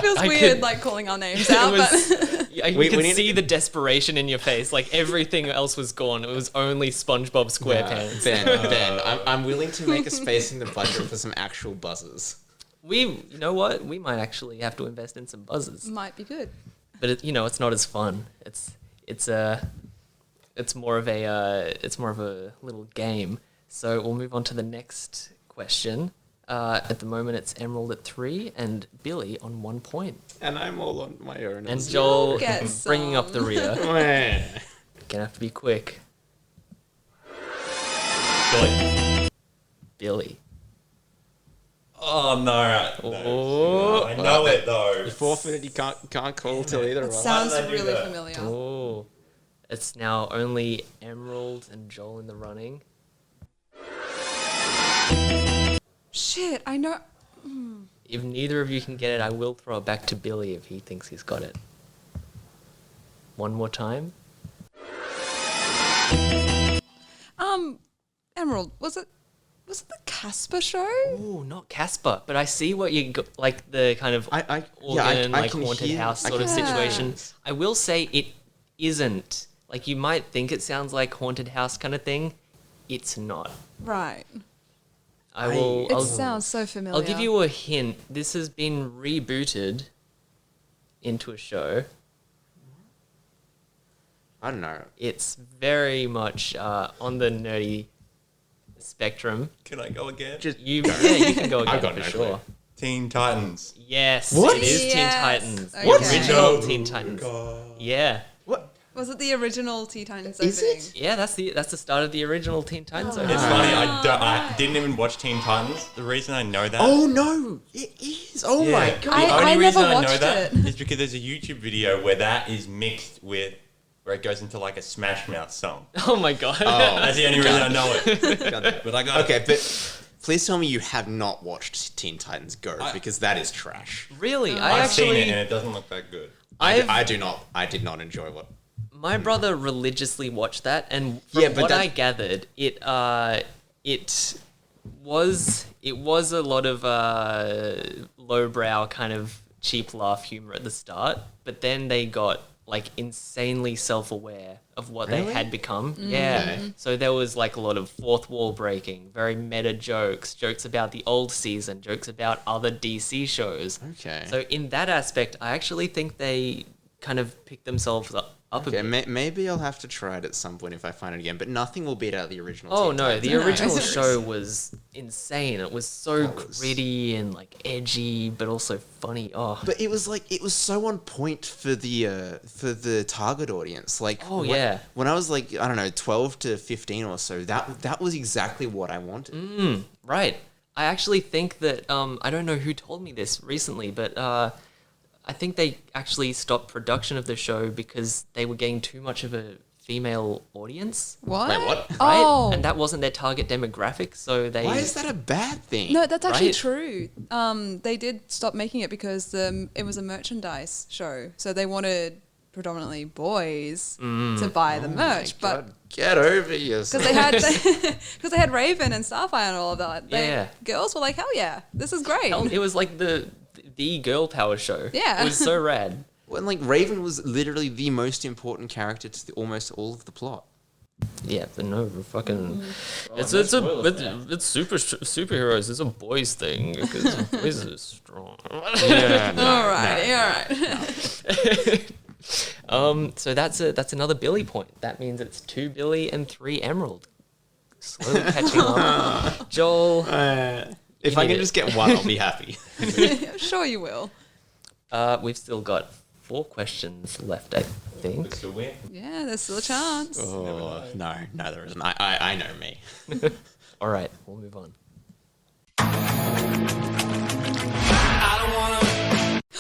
feels I weird, could- like calling our names It out, was, but you We could need to see get- the desperation in your face. Like everything else was gone. It was only SpongeBob SquarePants. Ben, I'm willing to make a space in the budget for some actual buzzers. You know what? We might actually have to invest in some buzzers. might be good. But it's not as fun. It's more of a little game. So we'll move on to the next question. At the moment, it's Emerald at 3 and Billy on 1 point. And I'm all on my own. And Joel Get bringing up the some. rear. Meh. Gonna have to be quick. Billy. Billy. Oh, no. Oh. I know it, though. You forfeited. You can't call till either of us. Sounds did I do really that? familiar. Oh. It's now only Emerald and Joel in the running. Shit, I know. If neither of you can get it, I will throw it back to Billy if he thinks he's got it. One more time. Emerald, was it the Casper show? Oh, not Casper, but I see what you got, like the kind of organ, like can haunted hear- house I sort of can- situation. I will say it isn't. Like you might think it sounds like haunted house kind of thing. It's not. Right. I'll It sounds so familiar. I'll give you a hint. This has been rebooted into a show. I don't know. It's very much on the nerdy spectrum. Can I go again? You can go I've again got for no sure. clue. Teen Titans. Yes, What? it is Teen Yes. Titans. Okay. The What? original Teen Titans. Yeah. What? Was it the original Teen Titans Is opening? it? Yeah, that's the start of the original Teen Titans. It's funny, I didn't even watch Teen Titans. The reason I know that... Oh no! It is. Oh my Yeah. god! I The only never reason I know watched that it. is because there's a YouTube video where that is mixed with... where it goes into like a Smash Mouth song. Oh my god. That's the only reason I know it. God. But I got Okay, but please tell me you have not watched Teen Titans Go because that is trash. Really? I I've seen it and actually it doesn't look that good. I did not enjoy what. my brother religiously watched that, and from Yeah, but what that- I gathered, it was a lot of lowbrow kind of cheap laugh humor at the start, but then they got like insanely self-aware of what they Really? had become. Yeah. So there was like a lot of fourth wall breaking, very meta jokes about the old season, jokes about other DC shows. Okay. So in that aspect, I actually think they kind of picked themselves up a Okay, bit. maybe I'll have to try it at some point if I find it again. But nothing will beat out the original. Oh Teen no, Titans. the original Nice. show was insane. It was so It was. gritty and like edgy, but also funny. Oh, But it was so on point for the target audience. Like Oh, when, yeah. when I was like, I don't know, 12 to 15 or so, that was exactly what I wanted. right. I actually think that I don't know who told me this recently, but I think they actually stopped production of the show because they were getting too much of a female audience, What? Wait, what? right? Oh. And that wasn't their target demographic, so they. Why is that a bad thing? No, that's actually Right? true. They did stop making it because it was a merchandise show, so they wanted predominantly boys to buy the merch, but God, get over yourself. because they had Raven and Starfire and all of that, Yeah. girls were like, hell yeah, this is great. It was like the girl power show. Yeah. It was so rad. When like Raven was literally the most important character to almost all of the plot. Yeah, but no, fucking. Oh, It's no it's a spoilers it's superheroes. It's a boys thing because boys are strong. Yeah, All right. So that's another Billy point. That means it's 2 Billy and 3 Emerald. Slowly catching up. Joel, if You I need can it. just get one, I'll be happy. I'm sure you will. we've still got 4 questions left, I think. It's a win. Yeah, there's still a chance. Oh, no, there isn't. I know me. All right, we'll move on.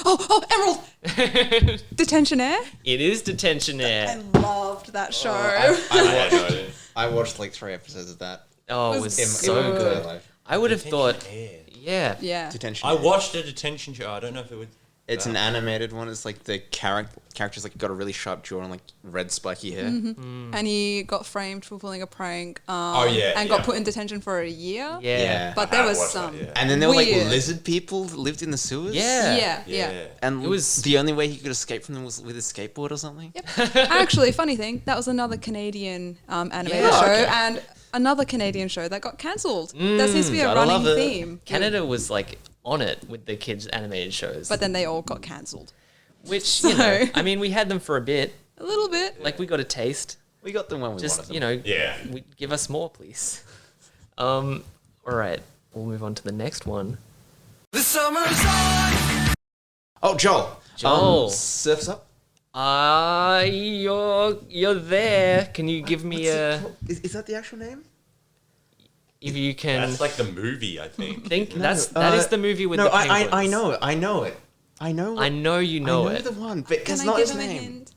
Oh, Emerald! Detention Air? It is Detention I Air. loved that show. I watched like 3 episodes of that. Oh, it was so in my good. life. I would have thought, yeah. yeah. Detention. I watched a detention show. I don't know if it was. It's an animated one. It's like the character's like got a really sharp jaw and like red spiky hair. And he got framed for pulling a prank. yeah, And got yeah. put in detention for a year. Yeah. But I there have was watched some. that, yeah. And then there were like Weird. lizard people that lived in the sewers. Yeah. Yeah. And It was- the only way he could escape from them was with a skateboard or something. Yep. Actually, funny thing, that was another Canadian animated Yeah. show, Okay. and another Canadian show that got cancelled. There seems to be a gotta running love it. theme. Canada was like on it with the kids' animated shows. But then they all got cancelled. Which, you know, So- I mean, we had them for a bit. A little bit. Like, we got a taste. We got them when we Just, wanted them. you know, Yeah. give us more, please. All right, we'll move on to the next one. Oh, Joel. Joel. Surf's Up. You're there. Can you give me Is that the actual name? if you can That's like the movie, I think. think that is the movie with no, the penguins. I know it. I know it. I know. I know you know it. the one, but Can it's I not give his him a name. hint?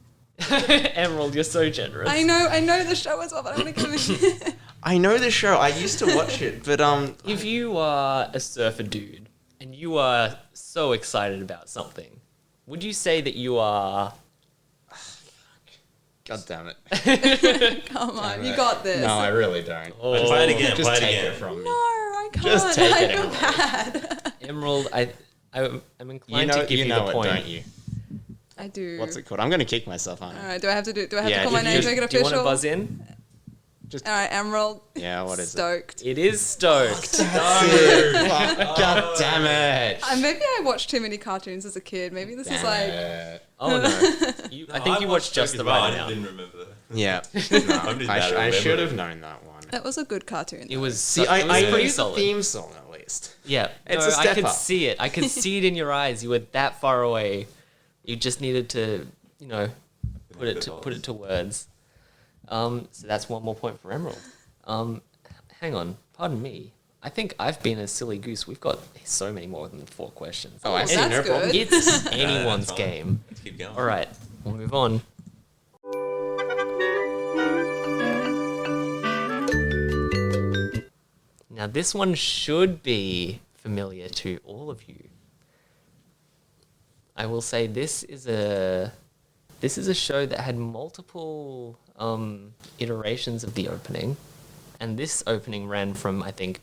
Emerald, you're so generous. I know the show as well, but I'm gonna give him a hint. I know the show. I used to watch it, but If you are a surfer dude and you are so excited about something, would you say that you are... God damn it. Come on, you got this. No, I really don't. Oh. Play it again. Just Play it take again. it from me. No, I can't. Just take I it, feel Emerald. bad. Emerald, I'm You inclined know, to give you, know the it, point. don't you? I do. What's it called? I'm gonna kick myself, aren't All I? right, do I have to call Yeah, my if name you- to make it Do you official? want to buzz in? All right, Emerald. Yeah, what is it? Stoked. It is Stoked. God damn it! Maybe I watched too many cartoons as a kid. Maybe this is like. Oh no. I think you watched just the right I amount. didn't remember. Yeah, I'm just bad at I should have remembering. known that one. That was a good cartoon. It was See, it I was knew pretty the solid. theme song at least. Yeah, It's no, a I step could up. see it. I could see it in your eyes. You were that far away. You just needed to, you know, put it to words. So that's one more point for Emerald. Hang on, pardon me. I think I've been a silly goose. We've got so many more than 4 questions. Oh, I see. that's No problem. good. It's anyone's fine. game. Let's keep going. All right, we'll move on. Now this one should be familiar to all of you. I will say this is a show that had multiple iterations of the opening, and this opening ran from I think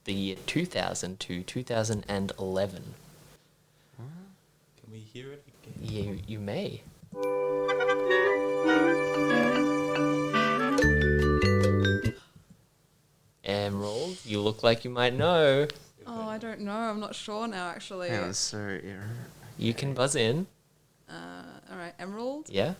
the year 2000 to 2011. Can we hear it again? You may. Emerald, you look like you might know. Oh, I don't know. I'm not sure now, actually. Yeah, so yeah. You can buzz in. All right, Emerald. Yeah?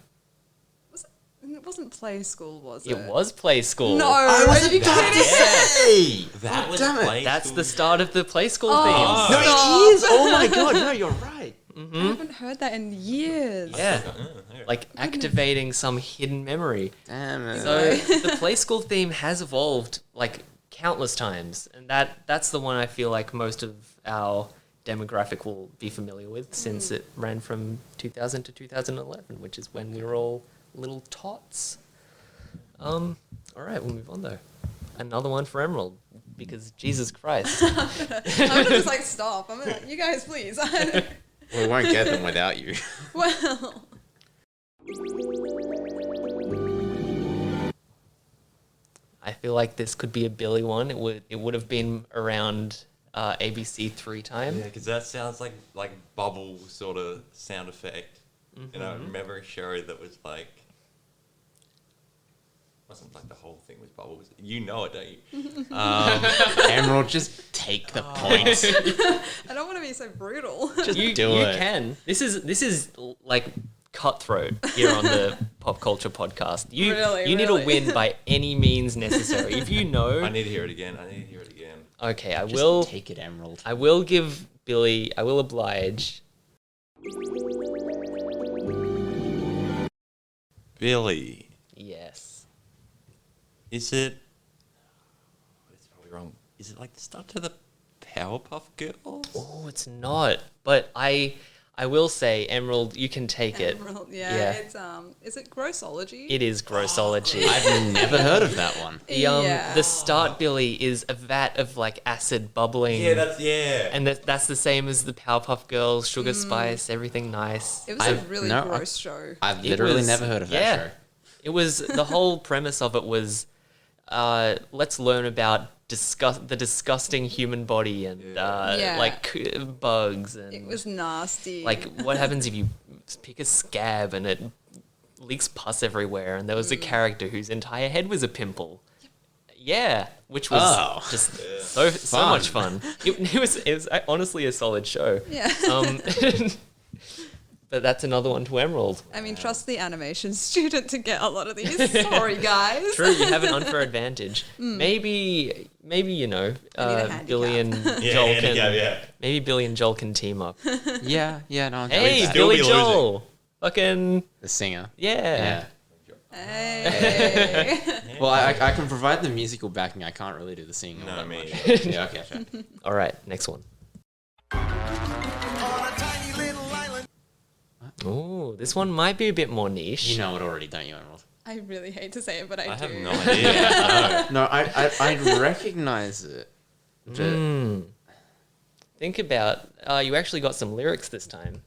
It wasn't Play School, was it? It was Play School. No, I are was you about to kidding? say That was damn it. Play That's School. the start of the Play School No, theme. it is. Oh my god. No, you're right. I haven't heard that in years. Yeah. Okay. Like activating some hidden memory. Damn it. So the Play School theme has evolved like countless times, and that's the one I feel like most of our demographic will be familiar with, since it ran from 2000 to 2011, which is when we were all little tots. All right, we'll move on though. Another one for Emerald, because Jesus Christ. I'm gonna just like stop. I'm gonna, you guys, please. We won't get them without you. Well, I feel like this could be a Billy one. It would have been around ABC 3 time. Yeah, because that sounds like bubble sort of sound effect. You know, I remember a show that was like wasn't like the whole thing was bubbles. You know it, don't you? Emerald, just take the point. I don't want to be so brutal. You do it. can. This is like cutthroat here on the Pop Culture Podcast. You need to Really? win by any means necessary. If you know, I need to hear it again. okay, I Just will. take it, Emerald. I will give Billy. I will oblige. Billy, Yes. is it? It's probably wrong. Is it like the start to the Powerpuff Girls? Oh, it's not. But I will say, Emerald, you can take it. Emerald, Yeah. It's is it grossology? It is grossology. I've never heard of that one. The start, Billy, is a vat of like acid bubbling. Yeah. And that's the same as the Powerpuff Girls, sugar spice, everything nice. It was a really gross show. I've It literally was- never heard of that yeah. show. It was the whole premise of it was, let's learn about the disgusting human body and Yeah. like bugs and It was nasty. like what happens if you pick a scab and it leaks pus everywhere. And there was a character whose entire head was a pimple. Yeah, which was Oh. just so much fun. It was honestly a solid show. yeah. But that's another one to Emerald. I mean, trust the animation student to get a lot of these. Sorry, guys. True, you have an unfair advantage. Maybe you know, handicap. Billy and Joel can. yeah. Maybe Billy and Joel can team up. Yeah, no, I'm Hey, that. still Billy be losing. Joel, fucking The singer. yeah. Hey. Well, I can provide the musical backing. I can't really do the singing. all No, that me. much. Yeah, okay, sure. All right, next one. Oh, this one might be a bit more niche. You know it already, don't you, Emerald? I really hate to say it, but I I do. have no idea. No, I recognize it. But Think about. You actually got some lyrics this time.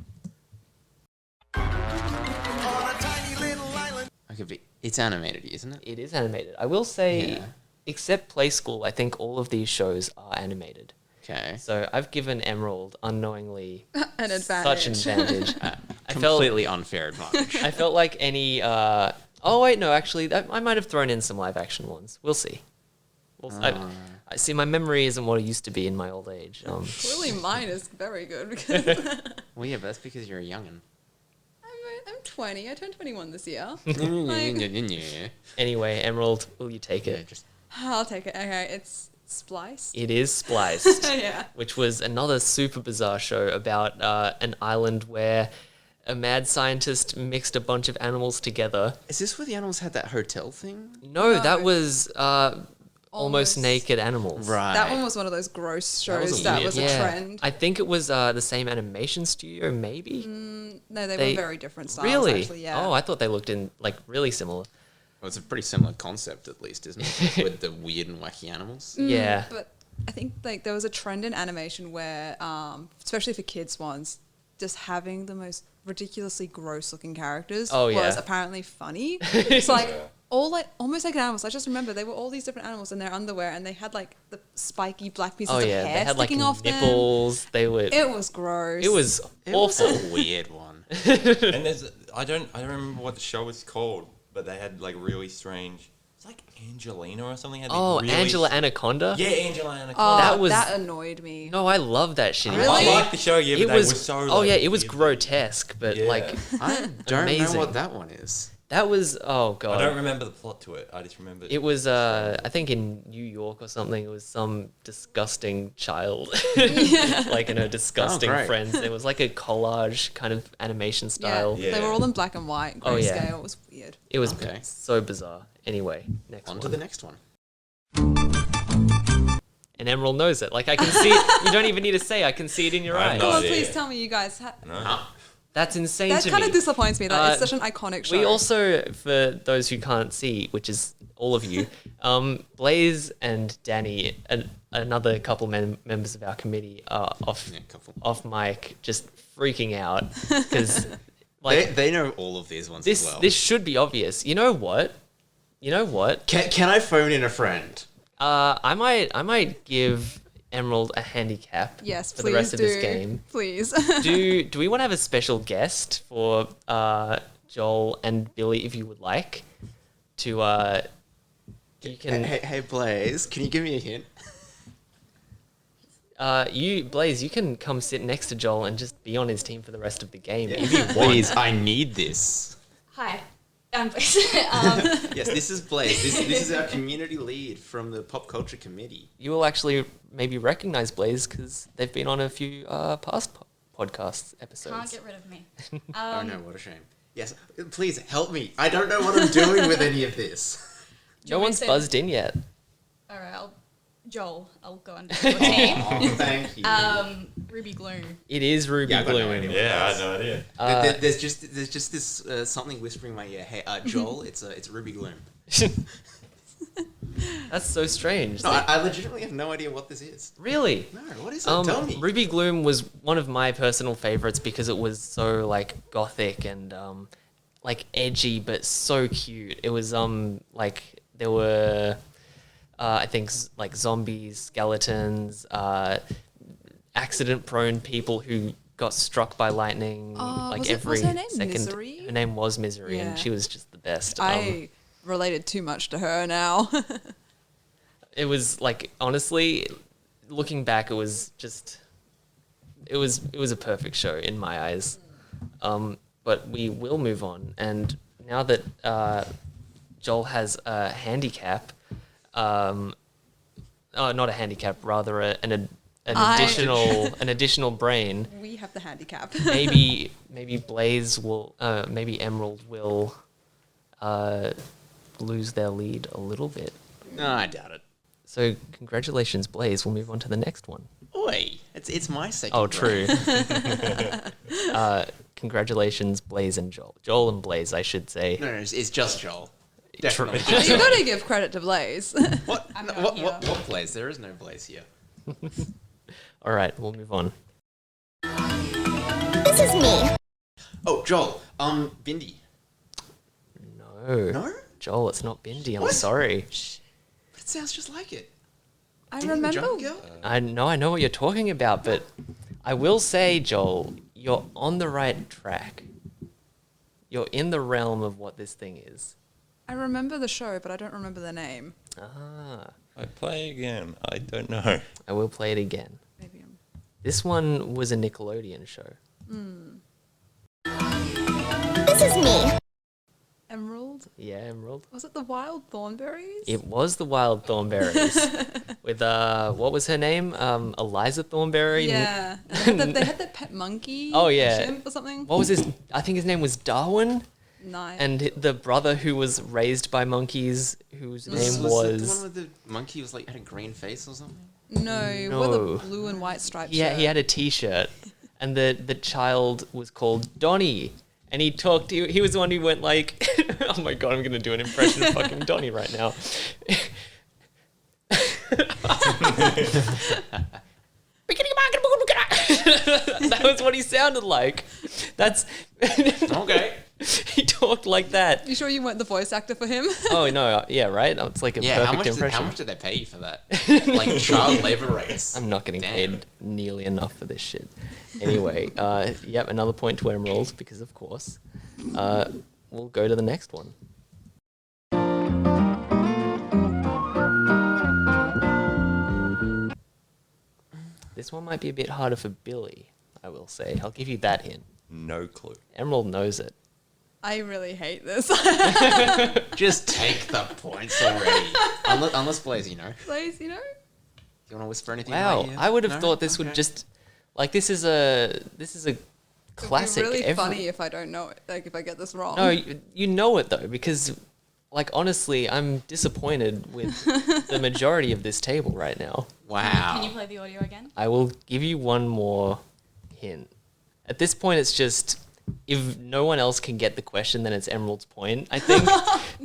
okay, but it's animated, isn't it? It is animated. I will say, Yeah. except Play School, I think all of these shows are animated. Okay. So I've given Emerald unknowingly An such an advantage. advantage. Completely unfair advantage. I felt like any. Oh wait, no. Actually, I might have thrown in some live action ones. We'll see. I see. My memory isn't what it used to be in my old age. Clearly, mine is very good because Well, yeah, but that's because you're a youngin. I'm 20. I turned 21 this year. Yeah, Anyway, Emerald, will you take it? just I'll take it. Okay, it's spliced. It is Spliced, Yeah. which was another super bizarre show about an island where a mad scientist mixed a bunch of animals together. Is this where the animals had that hotel thing? No, No. that was almost Almost. naked animals. Right. That one was one of those gross shows was a that weird was a Yeah. trend. I think it was the same animation studio, maybe. No, they They- were very different styles. Really? Actually, yeah. Oh, I thought they looked in like really similar. Well, it's a pretty similar concept, at least, isn't it? With the weird and wacky animals. Yeah. But I think like there was a trend in animation where, especially for kids ones, just having the most ridiculously gross looking characters Oh, was yeah. apparently funny. It's like all like almost like animals. I just remember they were all these different animals in their underwear and they had like the spiky black pieces Oh of yeah, hair they had like sticking off nipples. They were. them. It was gross. It was It was awful. a weird one. And there's I don't remember what the show was called, but they had like really strange. It's like Angelina or something. Had these Oh, really Angela Anaconda. Yeah, Angela Oh, Anaconda. That was- that annoyed me. No, I love that shitty. Really? I thing. liked the show, yeah, but It they was were so. oh like, yeah, it was weird. grotesque, but Yeah. like I don't Amazing. know what that one is. that was oh I god. don't remember the plot to it. I just remember It was I think in New York or something. It was some disgusting child, like in a disgusting great. friends. It was like a collage kind of animation style. Yeah. They were all in black and white, Oh, yeah. grayscale. It was weird. It was Okay. so bizarre. Anyway, next On one. to the next one. And Emerald knows it. Like I can see it. You don't even need to say. I can see it in your I have eyes. no Go on, idea. please tell me you guys. No. That's insane That to kind me. of disappoints me. That it's Uh, such an iconic show. We also, for those who can't see, which is all of you, Blaze and Danny, and another couple members of our committee, are Yeah, couple. off mic, just freaking out because like They know all of these ones this as well. this should be obvious. You know what? Can I phone in a friend? I might give Emerald a handicap. Yes, for please the rest of do. this game. Please. Do we want to have a special guest for Joel and Billy, if you would like, to You can, Hey, Blaze, can you give me a hint? Blaze, you can come sit next to Joel and just be on his team for the rest of the game Yeah. if you want. Please, I need this. Hi, I'm Blaze. Yes, this is Blaze. This is our community lead from the Pop Culture Committee. You will actually maybe recognize Blaze because they've been on a few past podcast episodes. Can't get rid of me. Oh no, what a shame. Yes, please help me. I don't know what I'm doing with any of this. No one's buzzed in yet. All right, Joel, I'll go under your team. Oh, thank you. Ruby Gloom. It is Ruby Yeah, I got no Gloom. idea. Yeah, I had no idea. There's just this something whispering in my ear. Hey, Joel, it's Ruby Gloom. That's so strange. No, I legitimately have no idea what this is. Really? No, what is it? Tell me. Ruby Gloom was one of my personal favorites because it was so like gothic and like edgy but so cute. It was like there were I think like zombies, skeletons, accident prone people who got struck by lightning like was every her name second. Misery? Her name was Misery Yeah. and she was just the best. I related too much to her now. It was like honestly, looking back, it was a perfect show in my eyes. But we will move on, and now that Joel has a handicap, not a handicap, rather an additional brain. We have the handicap. Maybe Blaze will, maybe Emerald will lose their lead a little bit. No, I doubt it. So congratulations, Blaze. We'll move on to the next one. Oi, it's my second. Oh, brain. true. Congratulations, Blaze and Joel. Joel and Blaze, I should say. No, it's just Joel. True. Definitely. But you gotta give credit to Blaze. What? I'm No, not what? here. What Blaze? There is no Blaze here. All right, we'll move on. This is me. Oh, Joel. Bindi. No. No? Joel, it's not Bindi. I'm What? sorry. But it sounds just like it. I Didn't remember. Jungle Girl? I know what you're talking about, but I will say, Joel, you're on the right track. You're in the realm of what this thing is. I remember the show, but I don't remember the name. Ah, I play again. I don't know. I will play it again. Maybe I'm. This one was a Nickelodeon show. This is me. Emerald? Yeah, Emerald. Was it the Wild Thornberries? It was the Wild Thornberries with what was her name? Eliza Thornberry. Yeah. And they had that pet monkey. Oh, yeah. Chimp or something. What was his? I think his name was Darwin, Nice. and the brother who was raised by monkeys, whose name Was it the was. one with the monkey was like had a green face or something? no, No. with a blue and white striped Yeah, shirt. he had a T-shirt, and the child was called Donnie, and he talked. He was the one who went like, "Oh my god, I'm gonna do an impression of fucking Donnie right now." That was what he sounded like. That's Okay. he talked like that. You sure you weren't the voice actor for him? Oh no, yeah, right. It's like a Yeah, perfect impression. how much did they pay you for that? Like child labor rates. I'm not getting Damn. paid nearly enough for this shit. Anyway, yep, another point to Emerald because of course. We'll go to the next one. This one might be a bit harder for Billy, I will say. I'll give you that hint. No clue. Emerald knows it. I really hate this. Just take the points already. Unless Blaze, you know. Blaze, you know? Do you want to whisper anything? Wow, in my ear? I would have No? thought this would Okay. just like this is a classic. It'd be really Every- funny if I don't know it. Like if I get this wrong. No, you know it though, because, like, honestly, I'm disappointed with the majority of this table right now. Wow. Can you play the audio again? I will give you one more hint. At this point, it's just if no one else can get the question, then it's Emerald's point. I think,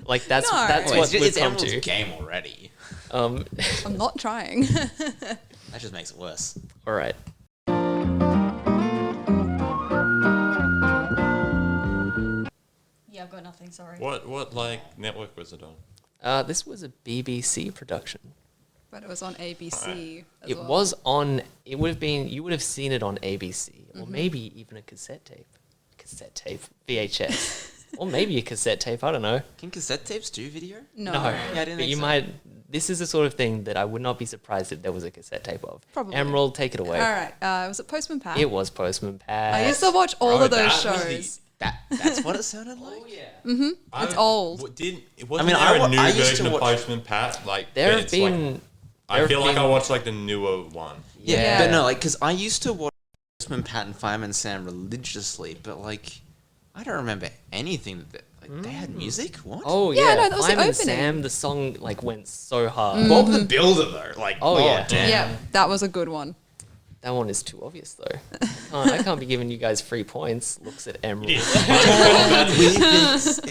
like that's No. that's Wait, what it's we've come Emerald's to. game already. Um, I'm not trying. That just makes it worse. all right. Yeah, I've got nothing, sorry. What like network was it on? This was a BBC production. But it was on ABC. As It well. was on. It would have been. You would have seen it on ABC, or Mm-hmm. maybe even a cassette tape, VHS. Or maybe a cassette tape, I don't know. Can cassette tapes do video? No. No, I didn't but think you so. might. This is the sort of thing that I would not be surprised if there was a cassette tape of. Probably. Emerald, take it away. All right. Was it Postman Pat? It was Postman Pat. I used to watch all Oh, of those that was shows. That's what it sounded like? Oh yeah. It's old. Wasn't mean, there a I new used version to of watch- Postman Pat? Like, There but have it's like- been. I feel like I watched like the newer one. Yeah. But no, like, because I used to watch Postman Pat and Fireman Sam religiously, but, like, I don't remember anything that, like, they had music? What? Oh Yeah, yeah, no, that was the Fireman opening. Sam. The song like went so hard. Bob the Builder, though. Like, Oh, yeah. damn. Yeah, that was a good one. That one is too obvious though. I can't be giving you guys free points. Looks at Emerald.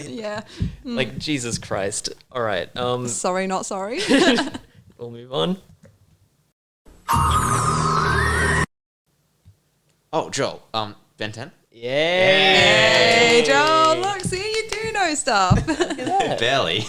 Yeah. Like Jesus Christ. All right. Sorry, not sorry. We'll move on. Oh, Joel, Ben 10? Yay! Hey, Joel, look, see, you do know stuff. Barely.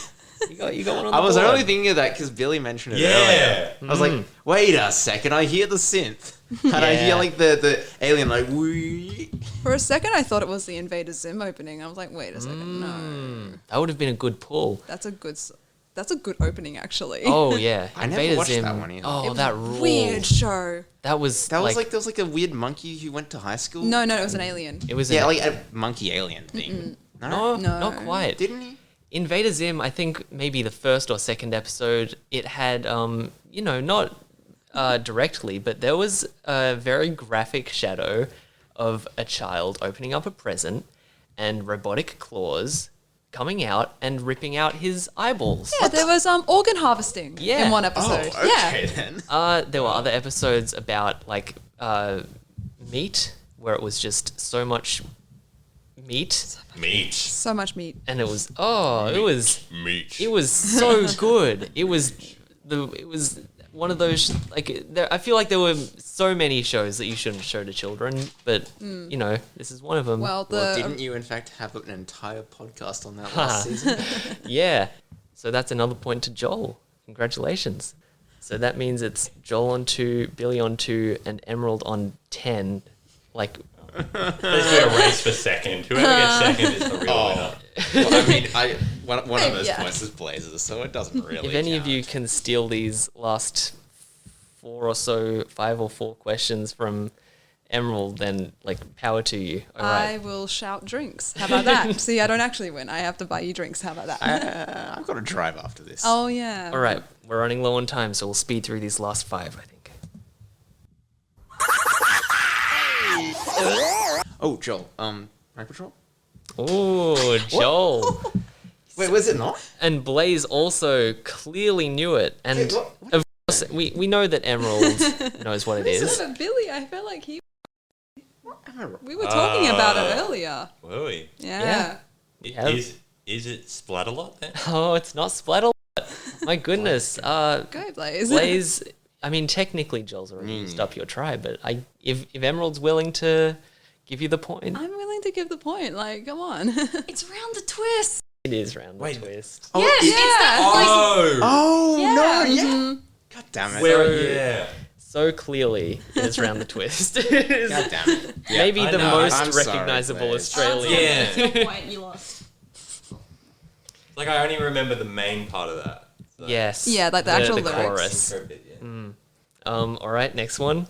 You got one on the I was board. only thinking of that because Billy mentioned it Yeah. earlier. I was like, wait a second, I hear the synth. And I hear, Yeah. like, the alien, like, wee. For a second, I thought it was the Invader Zim opening. I was like, wait a second, no. That would have been a good pull. That's a good opening, actually. Oh yeah, I never Invader watched Zim. that one either. Oh, It was that a ruled. weird show. That was That was like, there was, like, a weird monkey who went to high school. No, it was an alien. it was Yeah, an- like a monkey alien thing. no, No. not quite. Didn't he? Invader Zim, I think maybe the first or second episode, it had, not directly, but there was a very graphic shadow of a child opening up a present and robotic claws coming out and ripping out his eyeballs. Yeah, there was organ harvesting Yeah. in one episode. Oh, okay then. There were other episodes about like meat, where it was just so much meat, Meat. So much meat. and it was Meat. it was so good. It was one of those like I feel like there were so many shows that you shouldn't show to children, but this is one of them. Well, Well, didn't you, in fact, have an entire podcast on that last season? yeah. So that's another point to Joel. Congratulations. So that means it's Joel on 2, Billy on 2, and Emerald on 10. Like, Let's do a race for second. Whoever gets second is the real winner. Well, I mean, one of those Yeah. points is Blazers, so it doesn't really if any of count. you can steal these last 5 or 4 questions from Emerald, then like power to you. All I right. will shout drinks. How about that? See, I don't actually win. I have to buy you drinks. How about that? I've got to drive after this. Oh, yeah. All right. We're running low on time, so we'll speed through these last 5, I think. Oh, Joel, Rank Patrol? Oh, Joel. Wait, was it not? And Blaze also clearly knew it. And Wait, what? of course, we know that Emerald knows what it is. But Billy, I felt like Am I wrong? we were talking about it earlier. Were we? Yeah. Yeah. Is it Splatterlot then? Oh, it's not Splatterlot. My goodness. Go, Blaze. Blaze, I mean, technically Joel's already used up your try, but if Emerald's willing to give you the point, I'm willing to give the point. Like, come on. It's round the twist. it is round the Wait. twist. Oh, Yes, it- it's that Oh! Oh, Yeah. no, yeah. God damn it. Yeah. So clearly, it is round the twist. It is God damn it. Yeah. maybe I the know. most I'm sorry, recognizable Blaze. Australian. Yeah. It's your point, you lost. Like, I only remember the main part of that. So. Yes. Yeah, like the actual lyrics. chorus. Intro bit, yeah. All right, next one.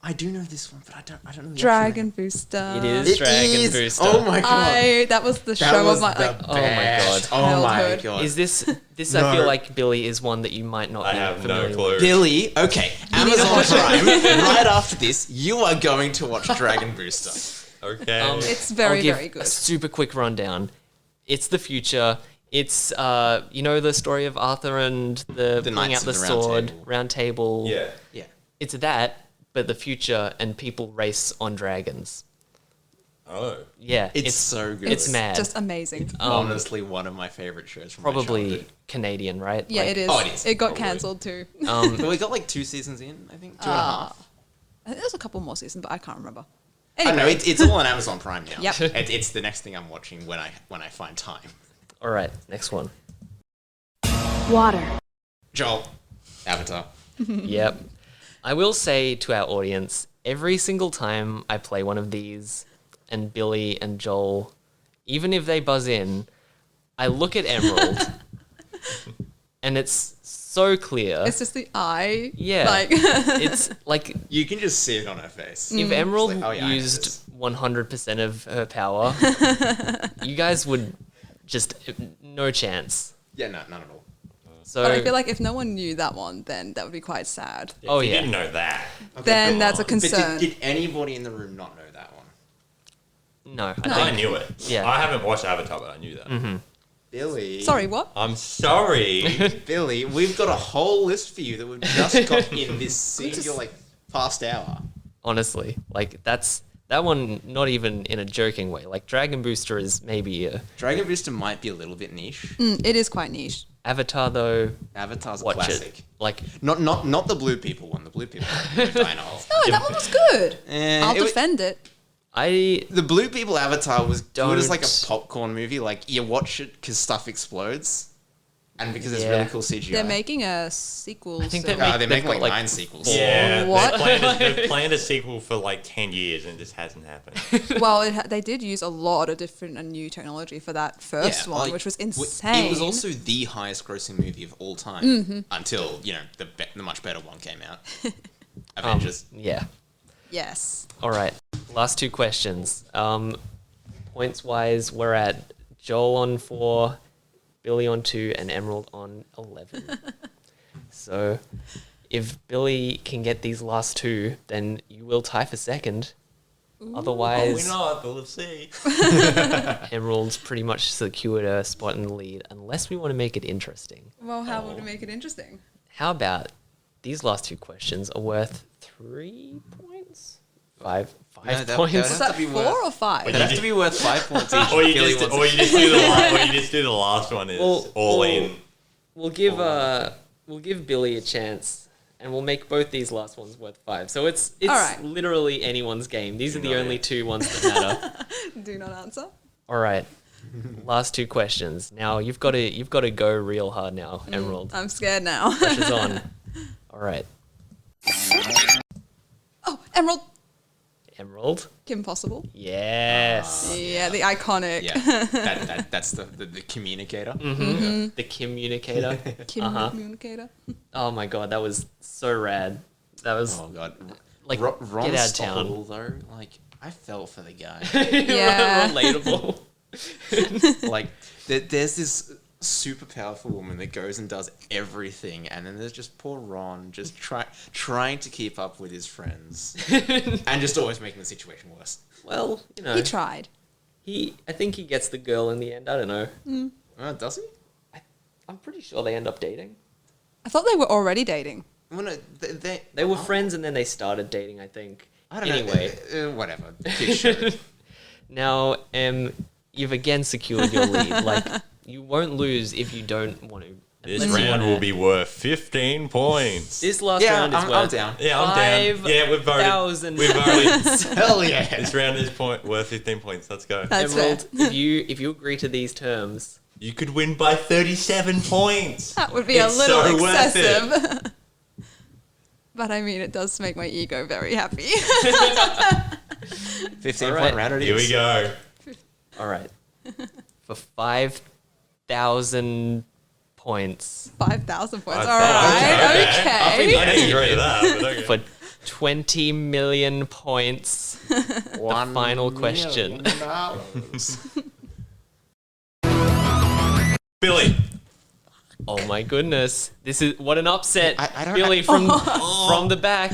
I do know this one, but I don't know the actual Dragon name. Booster. It is It Dragon is. Booster. Oh my god. That was the That show was of my the like. Oh my best. God. Oh my Childhood. god. Is this I No. feel like Billy is one that you might not I be have familiar no clue. with. Billy, okay, need to Amazon watch Prime, right after this, you are going to watch Dragon Booster. Okay. It's I'll very, give very good. a super quick rundown. It's the future. It's the story of Arthur and the pulling Knights out the of the Round sword, Table. round table. yeah. Yeah. It's that, but the future, and people race on dragons. Oh. Yeah, It's so good. It's mad. Just amazing. Honestly, one of my favorite shows from my Probably childhood. Canadian, right? Yeah, Like, it is. oh, it is, It got probably. cancelled too. But we got like 2 seasons in, I think, 2.5. I think there's a couple more seasons, but I can't remember. I don't know. Anyway, It's all on Amazon Prime now. Yep. It's the next thing I'm watching when I find time. All right, next one. Water. Joel, Avatar. Yep. I will say to our audience, every single time I play one of these, and Billy and Joel, even if they buzz in, I look at Emerald and it's so clear. It's just the eye. Yeah. Like, It's like You can just see it on her face. if Emerald It's like, oh, yeah, I know used this. 100% of her power, you guys would just no chance. Yeah, no, none at all. So but I feel like if no one knew that one, then that would be quite sad. Oh, If you yeah. didn't know that. Then that's a But concern. did anybody in the room not know that one? no, I knew it. Yeah. I haven't watched Avatar, but I knew that. Billy. Sorry, what? I'm sorry. Billy, we've got a whole list for you that we've just got in this single, past hour. honestly, like that one, not even in a joking way. Like Dragon Booster is maybe a Dragon Booster might be a little bit niche. It is quite niche. Avatar though. Avatar's a Watch classic. it. Like Not the blue people one. The blue people one. Dino. No, that one was good. I'll it was- defend it. The blue people Avatar was good as like a Don't- popcorn movie. Like you watch it because stuff explodes, and because it's Yeah. really cool CGI. They're making a sequel. I think so- they're they're they've making got, like 9 sequels. Yeah. What? They've planned a sequel for like 10 years and it just hasn't happened. Well, they did use a lot of different and new technology for that first one, like, which was w- insane. It was also the highest grossing movie of all time until the much better one came out. Avengers. yeah. Yes. All right. Last 2 questions. Points wise, we're at Joel on 4, Billy on 2, and Emerald on 11. So if Billy can get these last 2, then you will tie for second. Otherwise, We're not, but we'll see. Emerald's pretty much secured a spot in the lead, unless we want to make it interesting. Well, how would we make it interesting? How about these last 2 questions are worth 3 points? 5 No, that- points? that Was has that to be 4 worth- or 5? It'd have to be worth 5 points each. Or you Billy just, wants or it. you just do the last, or you just do the last one is Well, all well, in. We'll give Billy a chance, and we'll make both these last ones worth 5. So it's All right. literally anyone's game. These are the only 2 ones that matter. Do not answer. All right, last 2 questions. Now you've got to go real hard now, Emerald. I'm scared now. Pressure's on. All right, Oh, Emerald. Emerald. Kim Possible. Yes, Yeah, the iconic Yeah, that's the communicator. the communicator. Kim communicator. Oh my god, that was so rad. That was Oh god, like Ron get out of town. Stoppable, though. Like I felt for the guy. Yeah. Relatable. Like there's this super powerful woman that goes and does everything, and then there's just poor Ron just trying to keep up with his friends and just always making the situation worse. Well, you know, He tried. I think he gets the girl in the end. I don't know. Does he? I'm pretty sure they end up dating. I thought they were already dating. Well, no, They were friends and then they started dating, I think. I don't anyway, know. Whatever. Big show. now you've again secured your lead. Like you won't lose if you don't want to. This Unless you round wanna- will be worth 15 points. This last Yeah, round is I'm worth down. Yeah, I'm down. Yeah, we've voted. 5,000 We've voted. Hell yeah. This round is worth 15 points. Let's go. That's Emerald, fair. if you agree to these terms, You could win by 37 points. That would be It's a little so worth it. excessive. But I mean, it does make my ego very happy. 15 All point right. round it Here is. we go. all right, for 5,000 points 5,000 points. 5,000. All right. Okay. I Okay. didn't agree to that, but okay. for 20 million points. The final question. Billy. Oh my goodness! This is what an upset, I don't- Billy from the back.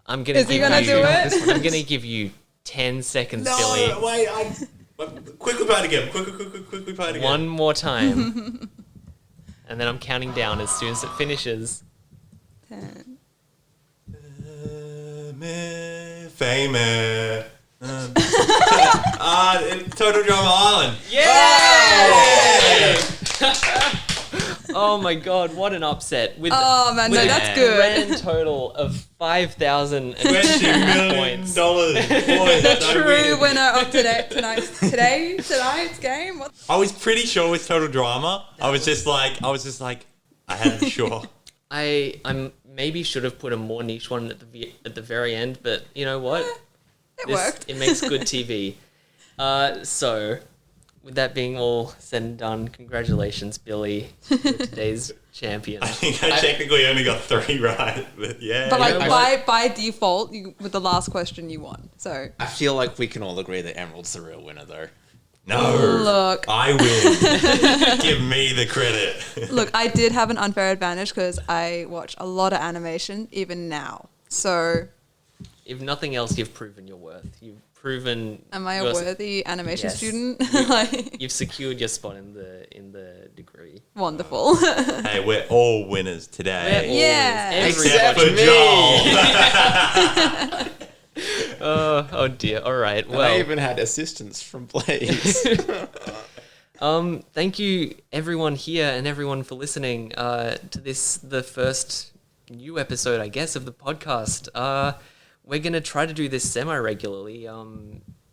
I'm gonna. Is he give gonna you, do it? I'm gonna give you 10 seconds, Billy. Wait. Quickly play it again. Quickly play it again. One more time, and then I'm counting down as soon as it finishes. 10. Famous. Total Drama Island. Oh my god! What an upset! With Oh man, no, with that's a good. grand total of 5,000 $20 million points. The true winner of tonight's game. What? I was pretty sure it was Total Drama. I was just like, I hadn't sure. I'm maybe should have put a more niche one at the very end, but you know what? worked. It makes good TV. So, with that being all said and done, congratulations, Billee, you're today's champion. I think I technically only got 3 right, but yeah. But like I- by default, with the last question you won. So I feel like we can all agree that Emerald's the real winner, though. No, look, I win. Give me the credit. look, I did have an unfair advantage because I watch a lot of animation even now. So If nothing else, you've proven your worth. You've proven. am I a you're- worthy animation Yes. student? Like, You've secured your spot in the degree. wonderful. Hey, we're all winners today. Yeah. Except for Everybody. Joel. Oh dear. All right. And I Well, even had assistance from Blaze. thank you everyone here and everyone for listening to this, the first new episode, I guess, of the podcast. We're gonna try to do this semi-regularly,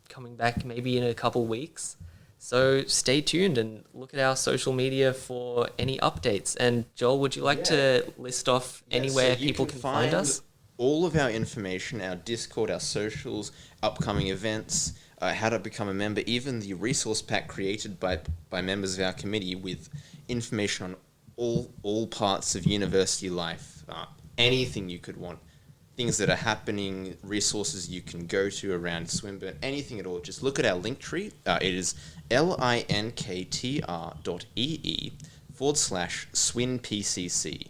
coming back maybe in a couple weeks. So stay tuned and look at our social media for any updates. And Joel, would you like to list off anywhere So you people can find us? All of our information, our Discord, our socials, upcoming events, how to become a member, even the resource pack created by members of our committee with information on all parts of university life, anything you could want, things that are happening, resources you can go to around Swinburne, anything at all. Just look at our link tree. It is linktr.ee/SwinPCC.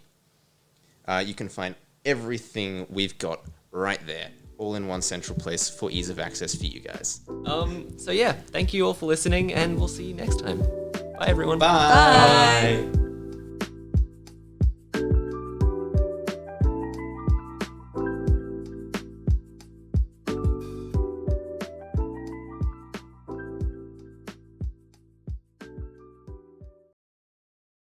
You can find everything we've got right there, all in one central place for ease of access for you guys. So yeah, thank you all for listening, and we'll see you next time. Bye everyone. Bye. Bye.